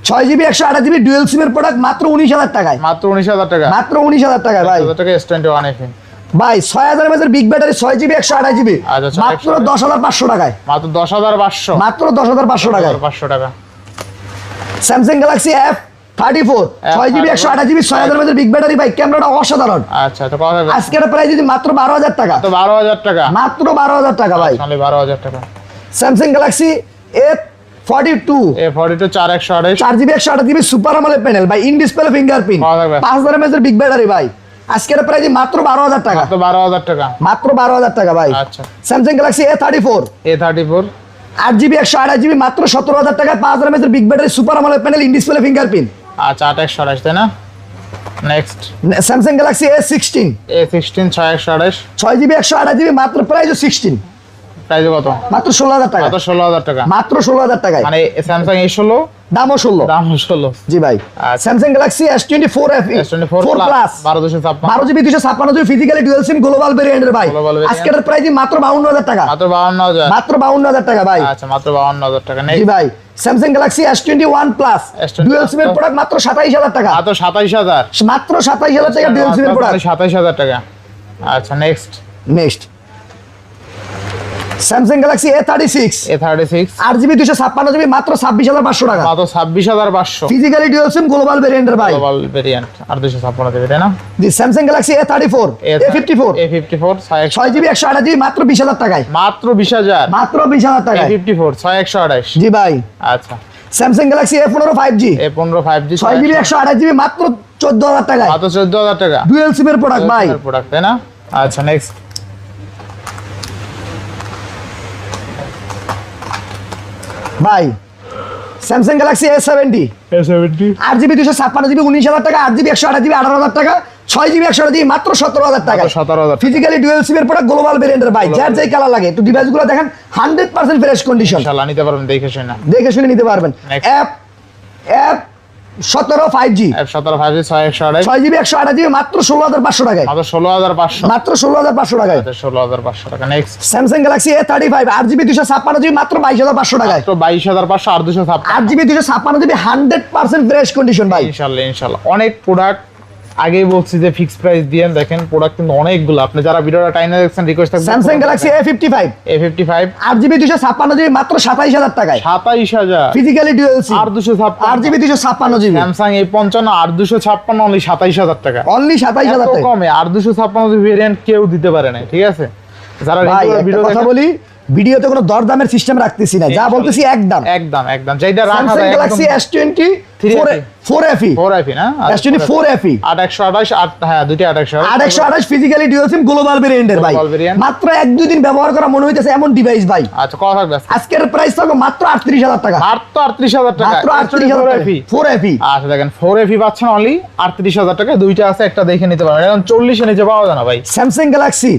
6GB 128GB dual sim এর প্রোডাক্ট মাত্র 19000 টাকায়, মাত্র 19000 টাকা, মাত্র 19000 টাকায় ভাই। 19000 টাকা S21 FE ভাই 6000 mAh big battery 6GB 128GB আচ্ছা, মাত্র 10500 টাকায়, মাত্র 10500, মাত্র 10500 টাকায়। 500 টাকা। Samsung Galaxy F34 6GB 128GB 6000 mAh big battery ভাই, ক্যামেরাটা অসাধারণ। আচ্ছা তো কথা বল। আজকের প্রাইস যদি মাত্র 12000 টাকা, তো 12000 টাকা, মাত্র 12000 টাকা ভাই। তাহলে 12000 টাকা। Samsung Galaxy A42 A42 4128, 4GB 128GB super AMOLED panel ভাই, ইন ডিসপ্লে ফিঙ্গারপ্রিন্ট, পাওয়া যাবে। 5000 mAh বিগ ব্যাটারি ভাই। আজকের প্রাইস মাত্র 12000 টাকা, তো 12000 টাকা, মাত্র 12000 টাকা ভাই। আচ্ছা। Samsung Galaxy A34 A34 8GB 128GB মাত্র 17000 টাকায়, 5000 mAh big battery super AMOLED panel, in display fingerprint. আচ্ছা 2128 তাই না? Next Samsung Galaxy A16 A16 6128, 6GB 128GB মাত্র প্রাইস 16, প্রাইস কত? মাত্র 16000 টাকা, মাত্র 16000 টাকা, মাত্র 16000 টাকায়, মানে স্যামসাং A16 দামও 16। দাম 16। জি ভাই। আচ্ছা। Samsung Galaxy S24 FE S24 4 plus 12256, 12GB 256GB physically dual sim global ভেরিয়েন্টের ভাই। Global variant। আজকের প্রাইস মাত্র 52000 টাকা, মাত্র 52000, মাত্র 52000 টাকা ভাই। আচ্ছা মাত্র 52000 টাকা। জি নেক্সট ভাই। Samsung Galaxy S21 plus S21 dual sim এর প্রোডাক্ট মাত্র 27000 টাকা, মাত্র 27000, মাত্র 27000 টাকা ডুয়াল সিম এর প্রোডাক্ট। 27000 টাকা। আচ্ছা next next Samsung Galaxy A36 A36 8GB 256GB মাত্র 26500 টাকা, মাত্র 26500, ফিজিক্যালি ডুয়াল সিম গ্লোবাল ভেরিয়েন্টের ভাই। গ্লোবাল ভেরিয়েন্ট আর 256 দেবে তাই না? জি। Samsung Galaxy A34 A54 A54 6GB 128GB মাত্র 20000 টাকায়, মাত্র 20000, মাত্র 20000 টাকায়। A54 6128, জি ভাই। আচ্ছা। Samsung Galaxy A15 5G A15 5G 6GB 128GB মাত্র 14000 টাকায়, মাত্র 14000 টাকা, ডুয়াল সিম এর প্রোডাক্ট ভাই। প্রোডাক্ট তাই না? আচ্ছা নেক্সট ভাই Samsung Galaxy A70 A70 8GB 256GB 19000 টাকা, 8GB 128GB 18000 টাকা, 6GB 128GB মাত্র 17000 টাকা, 17000 ফিজিক্যালি ডুয়াল সিম এর প্রোডাক্ট গ্লোবাল ভেরিয়েন্টের ভাই। যার যেই কালার লাগে একটু ডিভাইসগুলো দেখেন, 100% ফ্রেশ কন্ডিশন, ইনশাআল্লাহ নিতে পারবেন দেখে শুনে। দেখে শুনে নিতে পারবেন। Next. F17 5G F17 5G 6128, 6GB 128GB মাত্র 16500 টাকায়, মাত্র 16500, মাত্র 16500 টাকায়। 16500 টাকা। Next Samsung Galaxy A35 8GB 256GB মাত্র 22500 টাকায়, মাত্র 22500 আর 256, 8GB 256GB 100% ফ্রেশ কন্ডিশন ভাই। ইনশাআল্লাহ ইনশাআল্লাহ। অনেক প্রোডাক্ট আগেই বলছি যে ফিক্স প্রাইস দিয়ে দেখেন, প্রোডাক্ট কিন্তু অনেকগুলো। আপনি যারা ভিডিওটা টাইমে দেখছেন রিকোয়েস্ট থাকবে Samsung Galaxy A55 A55 8GB 256GB মাত্র 27000 টাকায়, 27000 ফিজিক্যালি ডুয়াল সিম আর 256, 8GB 256GB স্যামসাং A55 আর 256 অনলি 27000 টাকা, অনলি 27000 এত টাকা। কমে আর 256 ভেরিয়েন্ট কেউ দিতে পারে না, ঠিক আছে? যারা ভাই রেগুলার একটা ভিডিও কথা বলি, ভিডিওতে কোনো দরদামের সিস্টেম রাখতেছি না, যা বলতেছি একদম। একদম যেটা রাখা স্যামসাং যায় গ্যালাক্সি S24 4FE 4FE না? S24 FE 8128 হ্যাঁ দুইটা 8128 828 ফিজিক্যালি ডুয়াল সিম গ্লোবাল ভেরিয়েন্টের ভাই। Global variant। মাত্র 1-2 দিন ব্যবহার করা মনে হইতেছে এমন ডিভাইস ভাই। আচ্ছা কত থাকবে আজকে? আজকের প্রাইস থাকবে মাত্র 38000 টাকা, মাত্র 38000 টাকা, মাত্র 38000 টাকা 4FE। আচ্ছা দেখেন 4FE পাচ্ছেন অনলি 38000 টাকা। দুইটা আছে, একটা দেখে নিতে পারবেন। এখন 40 এর নিচে পাওয়া যায় না ভাই। স্যামসাং গ্যালাক্সি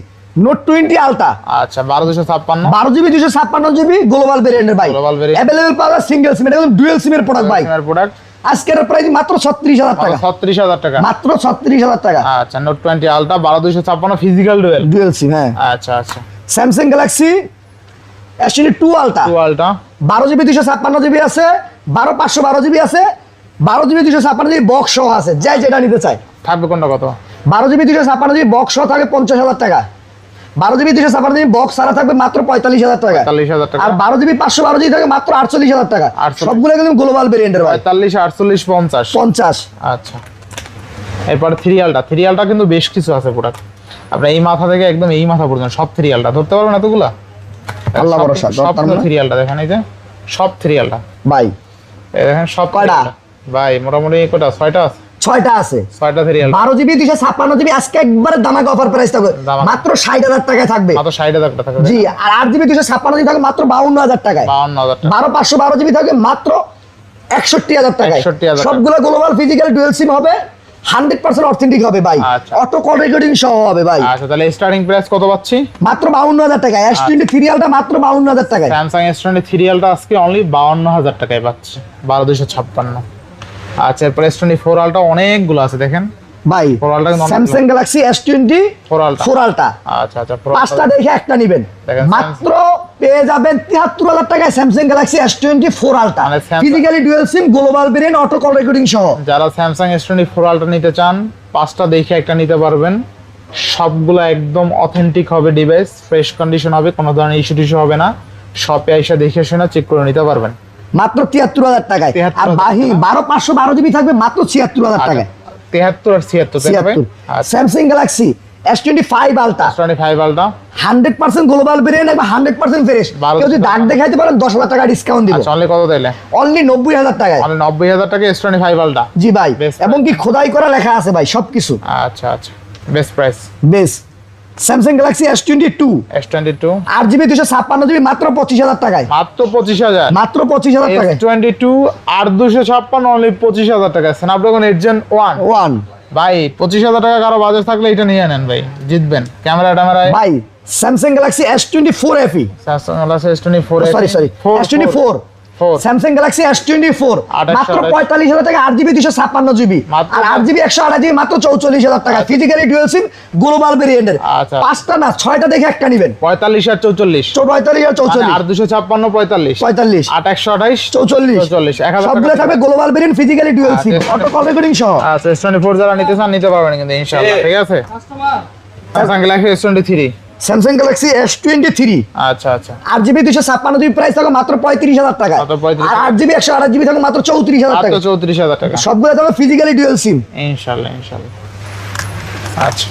নোট 20 আলট্রা আচ্ছা 12256 12GB 256GB গ্লোবাল ভেরিয়েন্টের ভাই, Global variant। अवेलेबल পাওয়া সিঙ্গেল সিম, এটা ডুয়াল সিমের প্রোডাক্ট ভাই। এর প্রোডাক্ট আজকের প্রাইস মাত্র 36000 টাকা, 36000 টাকা, মাত্র 36000 টাকা, আচ্ছা note 20 ultra 12256 physical dual, dual sim. হ্যাঁ। আচ্ছা আচ্ছা Samsung Galaxy S22 ultra 2 ultra 12GB 256GB আছে, 12512GB আছে, 12GB 256GB বক্স সহ আছে, যাই যেটা নিতে চায়। থাকবে কোনটা কত? 12GB 256GB বক্স সহ থাকে 50000 টাকা, 12GB 256GB বক্স ছাড়া থাকবে মাত্র 45000 টাকা, 45000 টাকা, আর 12GB 512GB থাকে মাত্র 48000 টাকা। 48 সবগুলো কিন্তু গ্লোবাল ভেরিয়েন্টের ভাই। 45 48 50 50। আচ্ছা এরপর 3 আলট্রা কিন্তু বেশ কিছু আছে প্রোডাক্ট। আপনার এই মাথা থেকে একদম এই মাথা পর্যন্ত সব 3 আলট্রা ধরতে পারবেন এতগুলা? আল্লাহ ভরসা, সব ধরতাম না। 3 আলট্রা দেখেন, এই যে সব 3 আলট্রা ভাই এই দেখেন সব কয়টা? 3 আলট্রা। ভাই মোটামুটি কয়টা? 6টা আছে, 6টা আছে। 6টা 3 আলট্রা 12GB 256GB আজকে একবারে দামাকা অফার প্রাইস থাকবে দামাকা। মাত্র 60000 টাকায় থাকবে। মাত্র 60000 টাকা থাকবে। জি। আর 8GB 256GB থাকবে মাত্র 52000 টাকায়, 52000 টাকা, 12512GB থাকবে মাত্র 61000 টাকায়। 61000 টাকা। সবগুলো গ্লোবাল ফিজিক্যাল ডুয়াল সিম হবে, 100% অথেন্টিক হবে ভাই, আচ্ছা। অটো কল রেকর্ডিং সহ হবে ভাই। আচ্ছা তাহলে স্টার্টিং প্রাইস কত পাচ্ছি? মাত্র 52000 টাকায়। S23 আলটা মাত্র 52000 টাকায়। স্যামসাং S23 আলট্রা আজকে অনলি 52000 টাকায় পাচ্ছি, 12256। আচ্ছা, এরপর S24 আলট্রা অনেকগুলো আছে দেখেন ভাই Four Ultra কিন্তু অনেক Samsung Galaxy S20 4 ultra. 4 ultra আচ্ছা আচ্ছা, পাঁচটা দেখে একটা নেবেন, দেখেন, মাত্র পেয়ে যাবেন 73,000 টাকায় স্যামসাং গ্যালাক্সি S20 4 আলট্রা, মানে Samsung- physically dual sim, global variant, auto call recording সহ। যারা স্যামসাং S24 আলট্রা নিতে চান পাঁচটা দেখে একটা নিতে পারবেন। সবগুলো একদম অথেন্টিক হবে, ডিভাইস ফ্রেশ কন্ডিশন হবে, কোনো ধরনের ইস্যু টিস্যু হবে না। শপে এসে দেখে শুনে চেক করে নিতে পারবেন মাত্র 73,000 টাকায়। 73,000 আর বাহি 12/512 জিবি থাকবে মাত্র 76,000 টাকায়। 73 আর 76 তাই না ভাই? 76 Samsung Galaxy S25 ultra, S25 ultra 100% global variant এবং 100% ফ্রেশ। 12 কেউ যদি দাগ দেখাইতে পারেন 10,000 টাকা ডিসকাউন্ট দিব, আচ্ছা, অনলি কত দিলে? অনলি 90,000 টাকায়। অনলি 90,000 টাকা S25 আলট্রা। জি ভাই, Best এবং কি খোদাই করা লেখা আছে ভাই সবকিছু। আচ্ছা আচ্ছা, বেস্ট প্রাইস। বেশ Samsung Galaxy S22 S22 8GB 256 GB মাত্র 25,000 টাকায়। মাত্র 25,000। মাত্র 25,000 টাকায়। S22 আর 256 অনলি 25,000 টাকা। স্ন্যাপড্রাগন 8 Gen 1 ওয়ান ভাই 25,000 টাকা কারো বাজেট থাকলে এটা নিয়ে নেন ভাই, জিতবেন। ক্যামেরা ট্যামেরায় ভাই Samsung Galaxy S24 FE, Samsung Galaxy S24 sorry S24 Samsung Galaxy S24 মাত্র 45,000 টাকা 8GB 256 জিবি, মাত্র- আর 8GB 128 জিবি মাত্র 44,000 টাকা, ফিজিক্যালি ডুয়াল সিম, গ্লোবাল ভেরিয়েন্টের। আচ্ছা। পাঁচটা না ছয়টা দেখে একটা নেবেন। 45 আর 44 45 আর 44 আর 256 45 45 8 128 44 44 1000 সবগুলো থাকবে গ্লোবাল ভেরিয়েন্ট, ফিজিক্যালি ডুয়াল সিম, আচ্ছা। অটো কল রেকর্ডিং সহ। আচ্ছা, S24 যারা নিতে চান নিতে পারবেন কিন্তু ইনশাআল্লাহ, ঠিক আছে। Samsung Galaxy S23 Samsung Galaxy S23 আচ্ছা আচ্ছা 8GB 256 জিবি প্রাইস থাকবে মাত্র 35,000 টাকা, মাত্র 35,000 আর 8GB 128 জিবি থাকবে মাত্র 34,000 মাত্র টাকা। 34,000 টাকা সবগুলো থাকবে ফিজিক্যালি ডুয়াল সিম ইনশাআল্লাহ ইনশাআল্লাহ। আচ্ছা,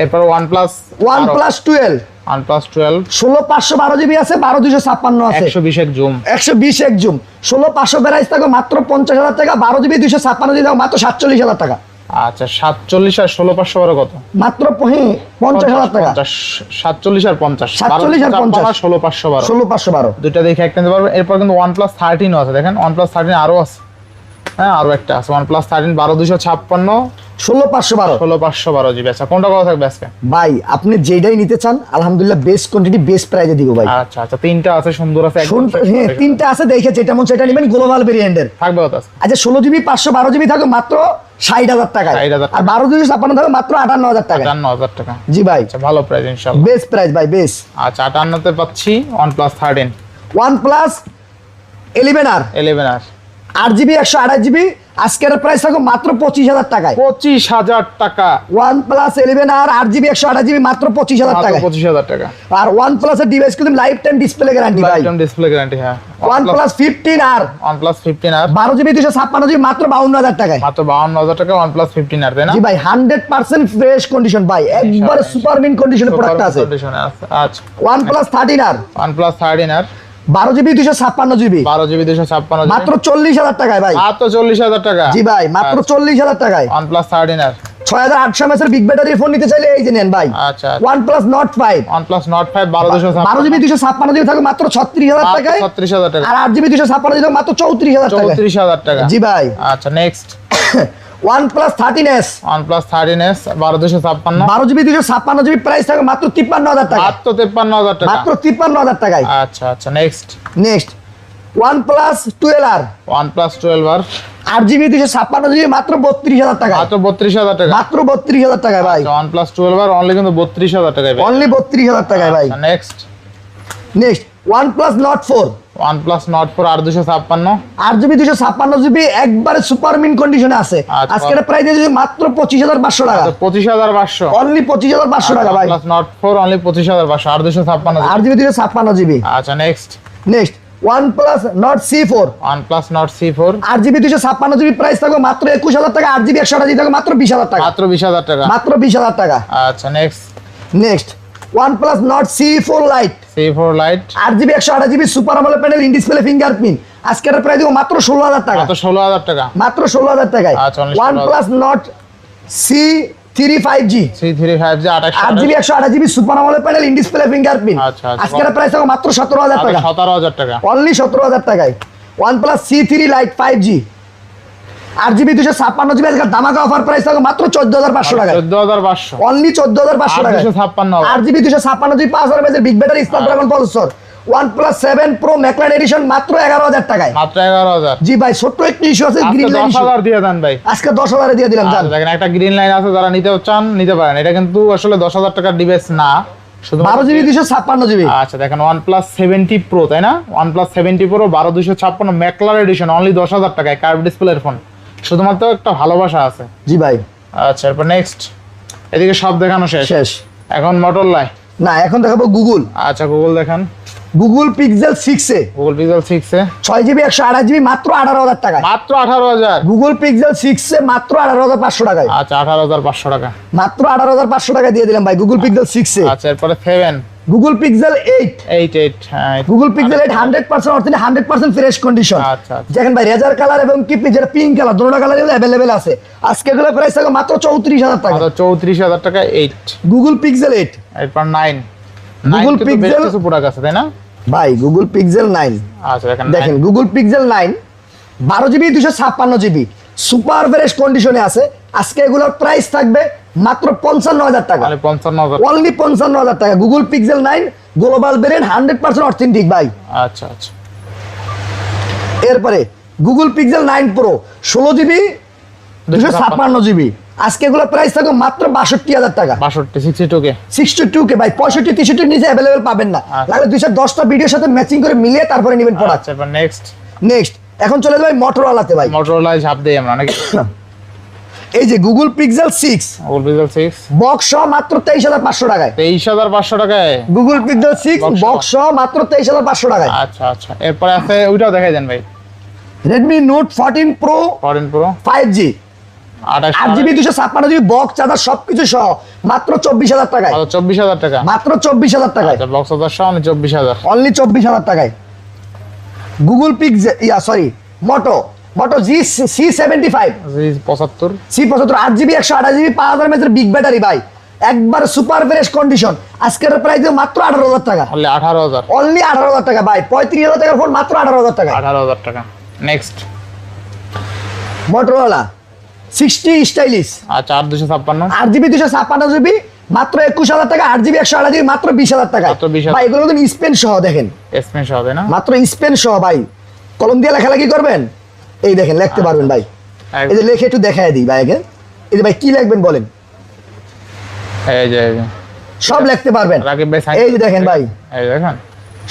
এরপর OnePlus OnePlus 12 OnePlus 12 16/512 জিবি আছে, 12/256 আছে, 120 এক জুম 120 এক জুম। 16/500 প্রাইস থাকবে মাত্র 50,000 টাকা, 12GB 256 জিবি থাকবে মাত্র 47,000 টাকা। আচ্ছা 47 আর 16/512 কত? মাত্র 50,000 টাকা। 47 আর 50 47 আর 50 16/512 16/512 দুইটা দেখে একটা নিতে পারবেন। এরপর কিন্তু OnePlus 13 ও আছে দেখেন, OnePlus 13 আরো আছে, হ্যাঁ আরো একটা আছে OnePlus 13 12256 16/512 16/512 জিবি। আচ্ছা, কোনটা কত থাকবে আজকে? ভাই আপনি যেটাই নিতে চান আলহামদুলিল্লাহ বেস্ট কোয়ান্টিটি বেস্ট প্রাইসে দিব ভাই। আচ্ছা আচ্ছা, তিনটা আছে সুন্দর আছে একদম হ্যাঁ তিনটা আছে, দেখে যেটা মন সেটা নেবেন, গ্লোবাল ভেরিয়েন্টের। থাকবে কত আছে? আচ্ছা 16GB 512 থাকবে মাত্র 60,000 টাকায়, 60,000 আর 12/256 থাকবে মাত্র 58,000 টাকায়। 58,000 টাকা। জি ভাই, আচ্ছা, ভালো প্রাইস ইনশাআল্লাহ। বেস্ট প্রাইস ভাই বেস্ট। আচ্ছা, 58 তে পাচ্ছি OnePlus 13 OnePlus 11R 11 8GB 128 GB আজকের প্রাইস থাকবে মাত্র 25,000 টাকায়। 25,000 টাকা। OnePlus 11R 8GB 128 জিবি মাত্র 25,000 মাত্র টাকায়। 25,000 টাকা। আর OnePlus এর ডিভাইস কিন্তু লাইফ টাইম ডিসপ্লে গ্যারান্টি ভাই। লাইফটাইম ডিসপ্লে গ্যারান্টি, হ্যাঁ। OnePlus 15R OnePlus 15R 12GB 256 GB মাত্র 52,000 টাকায়। মাত্র 52,000 টাকা OnePlus 15R তাই না? জি ভাই 100% ফ্রেশ কন্ডিশন ভাই, একবারে সুপার মিন কন্ডিশনে প্রোডাক্ট আছে। কন্ডিশনে আছে। আচ্ছা, OnePlus 13R OnePlus 13R 12GB 256 GB 12GB 256 মাত্র 40,000 টাকায় ভাই। মাত্র 40,000 টাকা। জি ভাই মাত্র 40,000 টাকায়। OnePlus 13R 6800 mAh এর বিগ ব্যাটারির ফোন নিতে চাইলে এই যে নেন ভাই। আচ্ছা, OnePlus Nord 5 OnePlus Nord 5 12,256 12GB 256 GB থাকবে মাত্র 36,000 টাকায়, 36,000 টাকা। আর 8GB 256 জিবি থাকবে মাত্র 34,000 টাকায়। 34,000 টাকা। জি ভাই। আচ্ছা, next OnePlus 13s OnePlus 13s 12,256 12GB 256 GB price থাকবে মাত্র 53,000 টাকা, মাত্র 53,000 টাকা। মাত্র 53,000 টাকায়। আচ্ছা আচ্ছা, next next OnePlus 12R OnePlus 12R 8GB 256 GB মাত্র 32,000 টাকা, মাত্র 32,000 টাকা। মাত্র 32,000 টাকায় ভাই। আচ্ছা, OnePlus 12R অনলি কিন্তু 32,000 টাকায় ভাই। অনলি 32,000 টাকায় ভাই। আচ্ছা, next next OnePlus Nord 4 OnePlus Nord 4 8,256 8GB 256 GB একবারে সুপার মিন কন্ডিশনে আছে। আচ্ছা। আজকের প্রাইস দিয়েছে মাত্র 25,500 টাকা, 25,500 অনলি 25,500 টাকা ভাই। OnePlus Nord 4 only 25,500 8,256 8GB 256 GB. আচ্ছা, next next OnePlus Nord C4 OnePlus Nord C4 8GB 256 GB price থাকবে মাত্র 21,000 টাকা, 8GB 128 জিবি থাকবে মাত্র 20,000 টাকা, মাত্র 20,000 টাকা। মাত্র 20,000 টাকা। আচ্ছা, next next OnePlus Nord C4 Lite C4 Lite 8GB 128 GB super AMOLED panel in display fingerprint আজকের প্রাইস দিব মাত্র 16,000 টাকা, মাত্র 16,000 টাকা। মাত্র 16,000 টাকায়। আচ্ছা, only 16,000 OnePlus Nord C3 5G 335 যে 8GB 128 GB super AMOLED panel in display fingerprint আচ্ছা, আচ্ছা। আজকের প্রাইস হবে মাত্র 17,000 টাকা, 17,000 টাকা। অনলি 17,000 টাকায়। OnePlus C3 Lite 5G 8GB 256 GB আজকে ধামাকা অফার প্রাইস থাকবে মাত্র 14,500 টাকা, 14,500 অনলি 14,500 টাকা। 8,256 8GB 256 GB 5000 mAh big battery Snapdragon processor OnePlus 7 Pro McLaren edition মাত্র 11,000 টাকায়। মাত্র 11,000। জি ভাই, ছোট্ট একটু ইস্যু আছে, আজকে গ্রিন লাইন 10,000 দিয়ে দেন ভাই। আজকে 10,000 এ দিয়ে দিলাম জান। আচ্ছা, দেখেন একটা গ্রিন লাইন আছে, যারা নিতে চান নিতে পারেন। এটা কিন্তু আসলে 10,000 টাকার ডিভাইস না, শুধু 12GB 256GB। আচ্ছা দেখেন OnePlus 70 Pro, তাই না? OnePlus 70 Pro 12,256 McLaren edition, only 10,000 টাকায়, কার্ভ ডিসপ্লের ফোন। শুধুমাত্র একটা ভালোবাসা আছে। জি ভাই। আচ্ছা, এরপর নেক্সট। এদিকে সব দেখানো শেষ। এখন Motorola। না, এখন দেখাবো গুগল। আচ্ছা, গুগল দেখান। গুগল পিক্সেল 6 এ, গুগল পিক্সেল 6 এ 6GB 128GB মাত্র 18,000 টাকায়। মাত্র 18,000। গুগল পিক্সেল 6 এ মাত্র 18,500 টাকায়। আচ্ছা, 18,500 টাকা। মাত্র 18,500 টাকা দিয়ে দিলাম ভাই গুগল পিক্সেল 6 এ। আচ্ছা, এরপরে 7 গুগল পিক্সেল 8। 8 হ্যাঁ। Google pixel 8 100% original, 100% fresh condition. আচ্ছা, আচ্ছা। দেখেন ভাই, রেজার কালার এবং কি যেটা পিঙ্ক কালার, দুটো কালার अवेलेबल আছে। আজকে এগুলো প্রাইস থাকে মাত্র 34,000 টাকা। মাত্র 34,000 টাকা 8। Google pixel 8। এরপর 9। গুগল পিক্সেল কিছু প্রোডাক্ট আছে, তাই না? ভাই গুগল পিক্সেল 9। আচ্ছা, দেখেন Google pixel 9 12GB 256GB super fresh কন্ডিশনে আছে। আজকে এগুলোর প্রাইস থাকবে মাত্র 55,000 টাকা। তাহলে 55,000। অনলি 55,000 টাকা। Google pixel 9 global variant, 100% authentic ভাই। আচ্ছা আচ্ছা। এরপরে Google pixel 9 pro 16GB 256GB আজকে এগুলো প্রাইস থাকবে মাত্র 62,000 টাকা। 62 62 কে 62K ভাই, 65 63 নিচে अवेलेबल পাবেন না। আচ্ছা। লাগলে 210টা ভিডিওর সাথে ম্যাচিং করে মিলিয়ে তারপরে নেবেন প্রোডাক্ট। আচ্ছা, এবার নেক্সট। নেক্সট এখন চলে যাবে Motorola তে ভাই। Motorola ঝাপ দেই আমরা নাকি? এই যে Google pixel 6 Google pixel 6 box সহ মাত্র 23,500 টাকায়। 23,500 টাকায় গুগল পিক্সেল 6 Box বক্স সহ মাত্র 23,500 টাকায়। আচ্ছা আচ্ছা। এরপর আছে ওইটাও দেখাই দেন ভাই। Redmi Note 14 Pro 14 Pro 5G 28 8GB 256GB box charger সবকিছু সহ মাত্র 24,000 টাকায়। 24,000 টাকা। মাত্র 24,000 টাকায়। আচ্ছা, বক্স চার্জার সহ 24,000। অনলি 24,000 টাকায়। গুগল পিক্সেল মোটো C75 75 C75 8GB 128GB 5000 mAh big battery ভাই, একবার সুপার ফ্রেশ কন্ডিশন। আজকের প্রাইস মাত্র 18,000 টাকা। অনলি 18,000। অনলি 18,000 টাকা ভাই। 35,000 টাকার ফোন মাত্র 18,000 টাকা। 18,000 টাকা। নেক্সট। Motorola 60 stylish. আচ্ছা, 8256 8GB 256GB মাত্র 21,000 টাকা। 8GB 128GB মাত্র 20,000 টাকা মাত্র 20,000 ভাই। এগুলো কিন্তু স্পেন সহ দেখেন, এসপেন সহ, তাই না? মাত্র স্পেন সহ ভাই। কলম দিয়ে লেখালেখি করবেন, এই দেখেন লিখতে পারবেন ভাই। এই যে লেখে একটু দেখায় দিই ভাই আগে। এই যে ভাই কি লিখবেন বলেন? এই যে সব লিখতে পারবেন। রাকিব ভাই এই যে দেখেন ভাই, এই দেখেন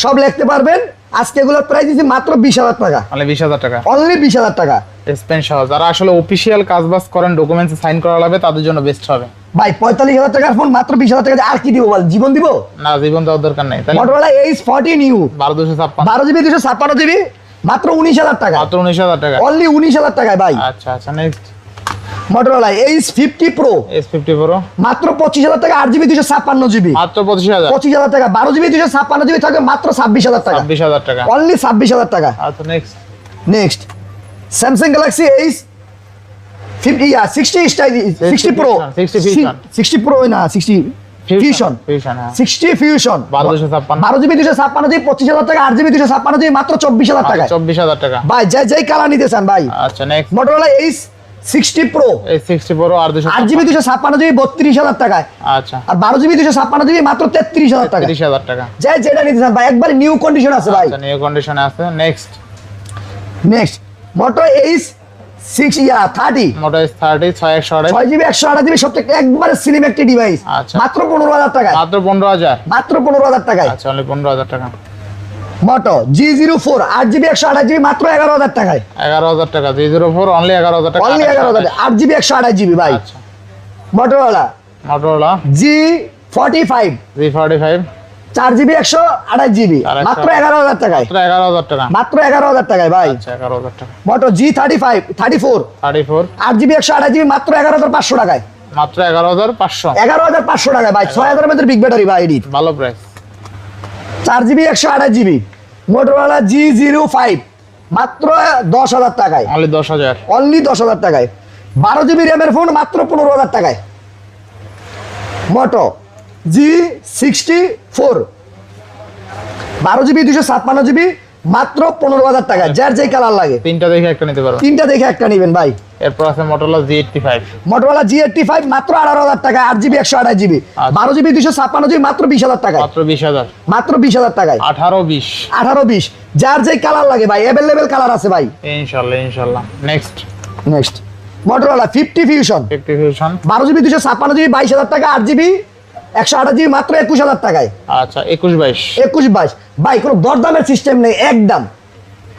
সব লিখতে পারবেন। আজকে এগুলোর প্রাইস দিচ্ছি মাত্র 20,000 টাকা। অনলি 20,000 টাকা। অনলি 20,000 টাকা এসপেন সহ। যারা আসলে অফিশিয়াল কাজবাজ করেন, ডকুমেন্টসে সাইন করা লাগবে, তাদের জন্য বেস্ট হবে ভাই। 45,000 টাকার ফোন মাত্র 20,000 টাকা দিয়ে আর কি দিব বল? জীবন দিব? না, জীবন দেওয়ার দরকার নেই। তাহলে Motorola Ace 14 New 12,256 12GB 256GB মাত্র 19,000 টাকা। মাত্র 19,000 টাকা। অনলি 19,000 টাকায় ভাই। আচ্ছা আচ্ছা। Next. Motorola Ace 50 Pro S50 Pro মাত্র 25,000 টাকা। 8GB 256GB মাত্র 25,000। 25,000 টাকা। 12GB 256GB থাকবে মাত্র 26,000 টাকা। 26,000 টাকা। অনলি 26,000 টাকা। আচ্ছা, next. Next Samsung Galaxy Ace 60 style 60 Pro 60 Fusion 60 Pro না 60 Fusion ফিউশন, হ্যাঁ। 60 Fusion 12,256 12GB 256GB 25,000 টাকা। 8GB 256GB মাত্র 24,000 টাকা। 24,000 টাকা। ভাই যেই কালার নিতে চান ভাই। আচ্ছা, নেক্সট। Motorola Ace 60 Pro এই 60 Pro আর 8GB 256GB 32,000 টাকায়। আচ্ছা, আর 12GB 256GB মাত্র 33,000 টাকা। 30,000 টাকা। যেটা নিতে চান ভাই, একবার নিউ কন্ডিশন আছে ভাই। আচ্ছা, নিউ কন্ডিশনে আছে। নেক্সট। নেক্সট Moto Ace 30 মোটো S30 6128 6GB 128GB সবথেকে একবারে স্লিম একটি ডিভাইস আচ্ছা। মাত্র 15,000 টাকায়। মাত্র 15,000। মাত্র 15,000 টাকায়। আচ্ছা, অনলি 15,000 টাকা। Moto G04 8GB 128GB মাত্র 11,000 টাকায়। 11,000 টাকা। G04 অনলি 11,000 টাকা। অনলি 11,000 8GB 128GB ভাই। আচ্ছা, Motorola Motorola G45 G45 4GB 128GB মাত্র 11,000 টাকায়। মাত্র 11,000 টাকা। মাত্র 11,000 টাকায় ভাই। আচ্ছা, 11,000 টাকা। Moto G34 34 8GB 128GB মাত্র 11,500 টাকায়। মাত্র 11,500। 11,500 টাকায় ভাই। 6,000 মধ্যে বিগ ব্যাটারি ভাই এডিট। ভালো price. 4GB 128GB Motorola G05 মাত্র 10,000 টাকায়। অনলি 10,000। অনলি 10,000 টাকায়। 12GB র্যামের ফোন মাত্র 15,000 টাকায়। Moto G64 12GB 256GB মাত্র 15,000 টাকা, যার যেই কালার লাগে। তিনটা দেখে একটা নিতে পারবেন। তিনটা দেখে একটা নেবেন ভাই। এরপর আছে Motorola Z85, Motorola G85 মাত্র 18,000 টাকা, 8GB 128GB, 12GB 256GB মাত্র 20,000 টাকায়, মাত্র 20,000, মাত্র 20,000 টাকায়। 18-20, 18-20, যার যেই কালার লাগে ভাই, অ্যাভেলেবেল কালার আছে ভাই। ইনশাল্লাহ। Next next Motorola 50 Fusion, 50 Fusion, 12GB 256GB, 22,000 টাকা, 8GB 128GB মাত্র 21,000 টাকায়। আচ্ছা 21-22, 21-22 ভাই, কোনো দরদামের সিস্টেম নেই, একদম।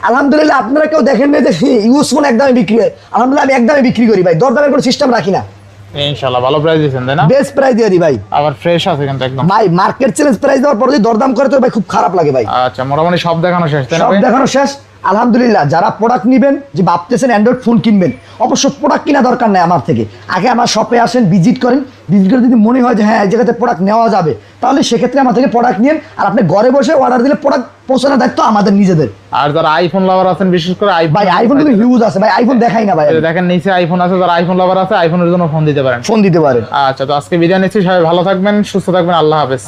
আলহামদুলিল্লাহ আপনারা কেউ দেখেন না যে ইউজ ফোন একদমই বিক্রি হয়, আলহামদুলিল্লাহ আমি একদমই বিক্রি করি ভাই, দরদামের কোনো সিস্টেম রাখি না। ইনশাল্লাহ ভালো প্রাইস দিচ্ছেন তাই না? বেস্ট প্রাইস দিয়ে দিই ভাই। আবার ফ্রেশ আছে কিন্তু একদম। ভাই মার্কেট চ্যালেঞ্জ প্রাইস দেওয়ার পর যদি দরদাম করে তো ভাই খুব খারাপ লাগে ভাই। আচ্ছা মোটামুটি সব দেখানো শেষ তাই না সব ভাই? দেখানো শেষ। আলহামদুলিল্লাহ যারা প্রোডাক্ট নেবেন, যে ভাবতেছেন অ্যান্ড্রয়েড ফোন কিনবেন, অবশ্য প্রোডাক্ট কিনা দরকার নেই আমার থেকে, আগে আমার শপে আসেন, ভিজিট করেন, ভিজিট করে যদি মনে হয় যে হ্যাঁ এই জায়গাতে প্রোডাক্ট নেওয়া যাবে, তাহলে সেক্ষেত্রে আমার থেকে প্রোডাক্ট নিন। আর আপনি ঘরে বসে অর্ডার দিলে প্রোডাক্ট পৌঁছানোর দায়িত্ব আমাদের নিজেদের। আর যারা আইফোন লাভার আছেন, বিশেষ করে ভাই আইফোন কিন্তু হিউজ আছে ভাই, আইফোন দেখাই না ভাই। দেখেন নিচে আইফোন আছে, যারা আইফোন লাভার আছে আইফোনের জন্য ফোন দিতে পারেন। ফোন দিতে পারেন। আচ্ছা তো আজকে বিদায় নিচ্ছি, সবাই ভালো থাকবেন, সুস্থ থাকবেন, আল্লাহ হাফেজ।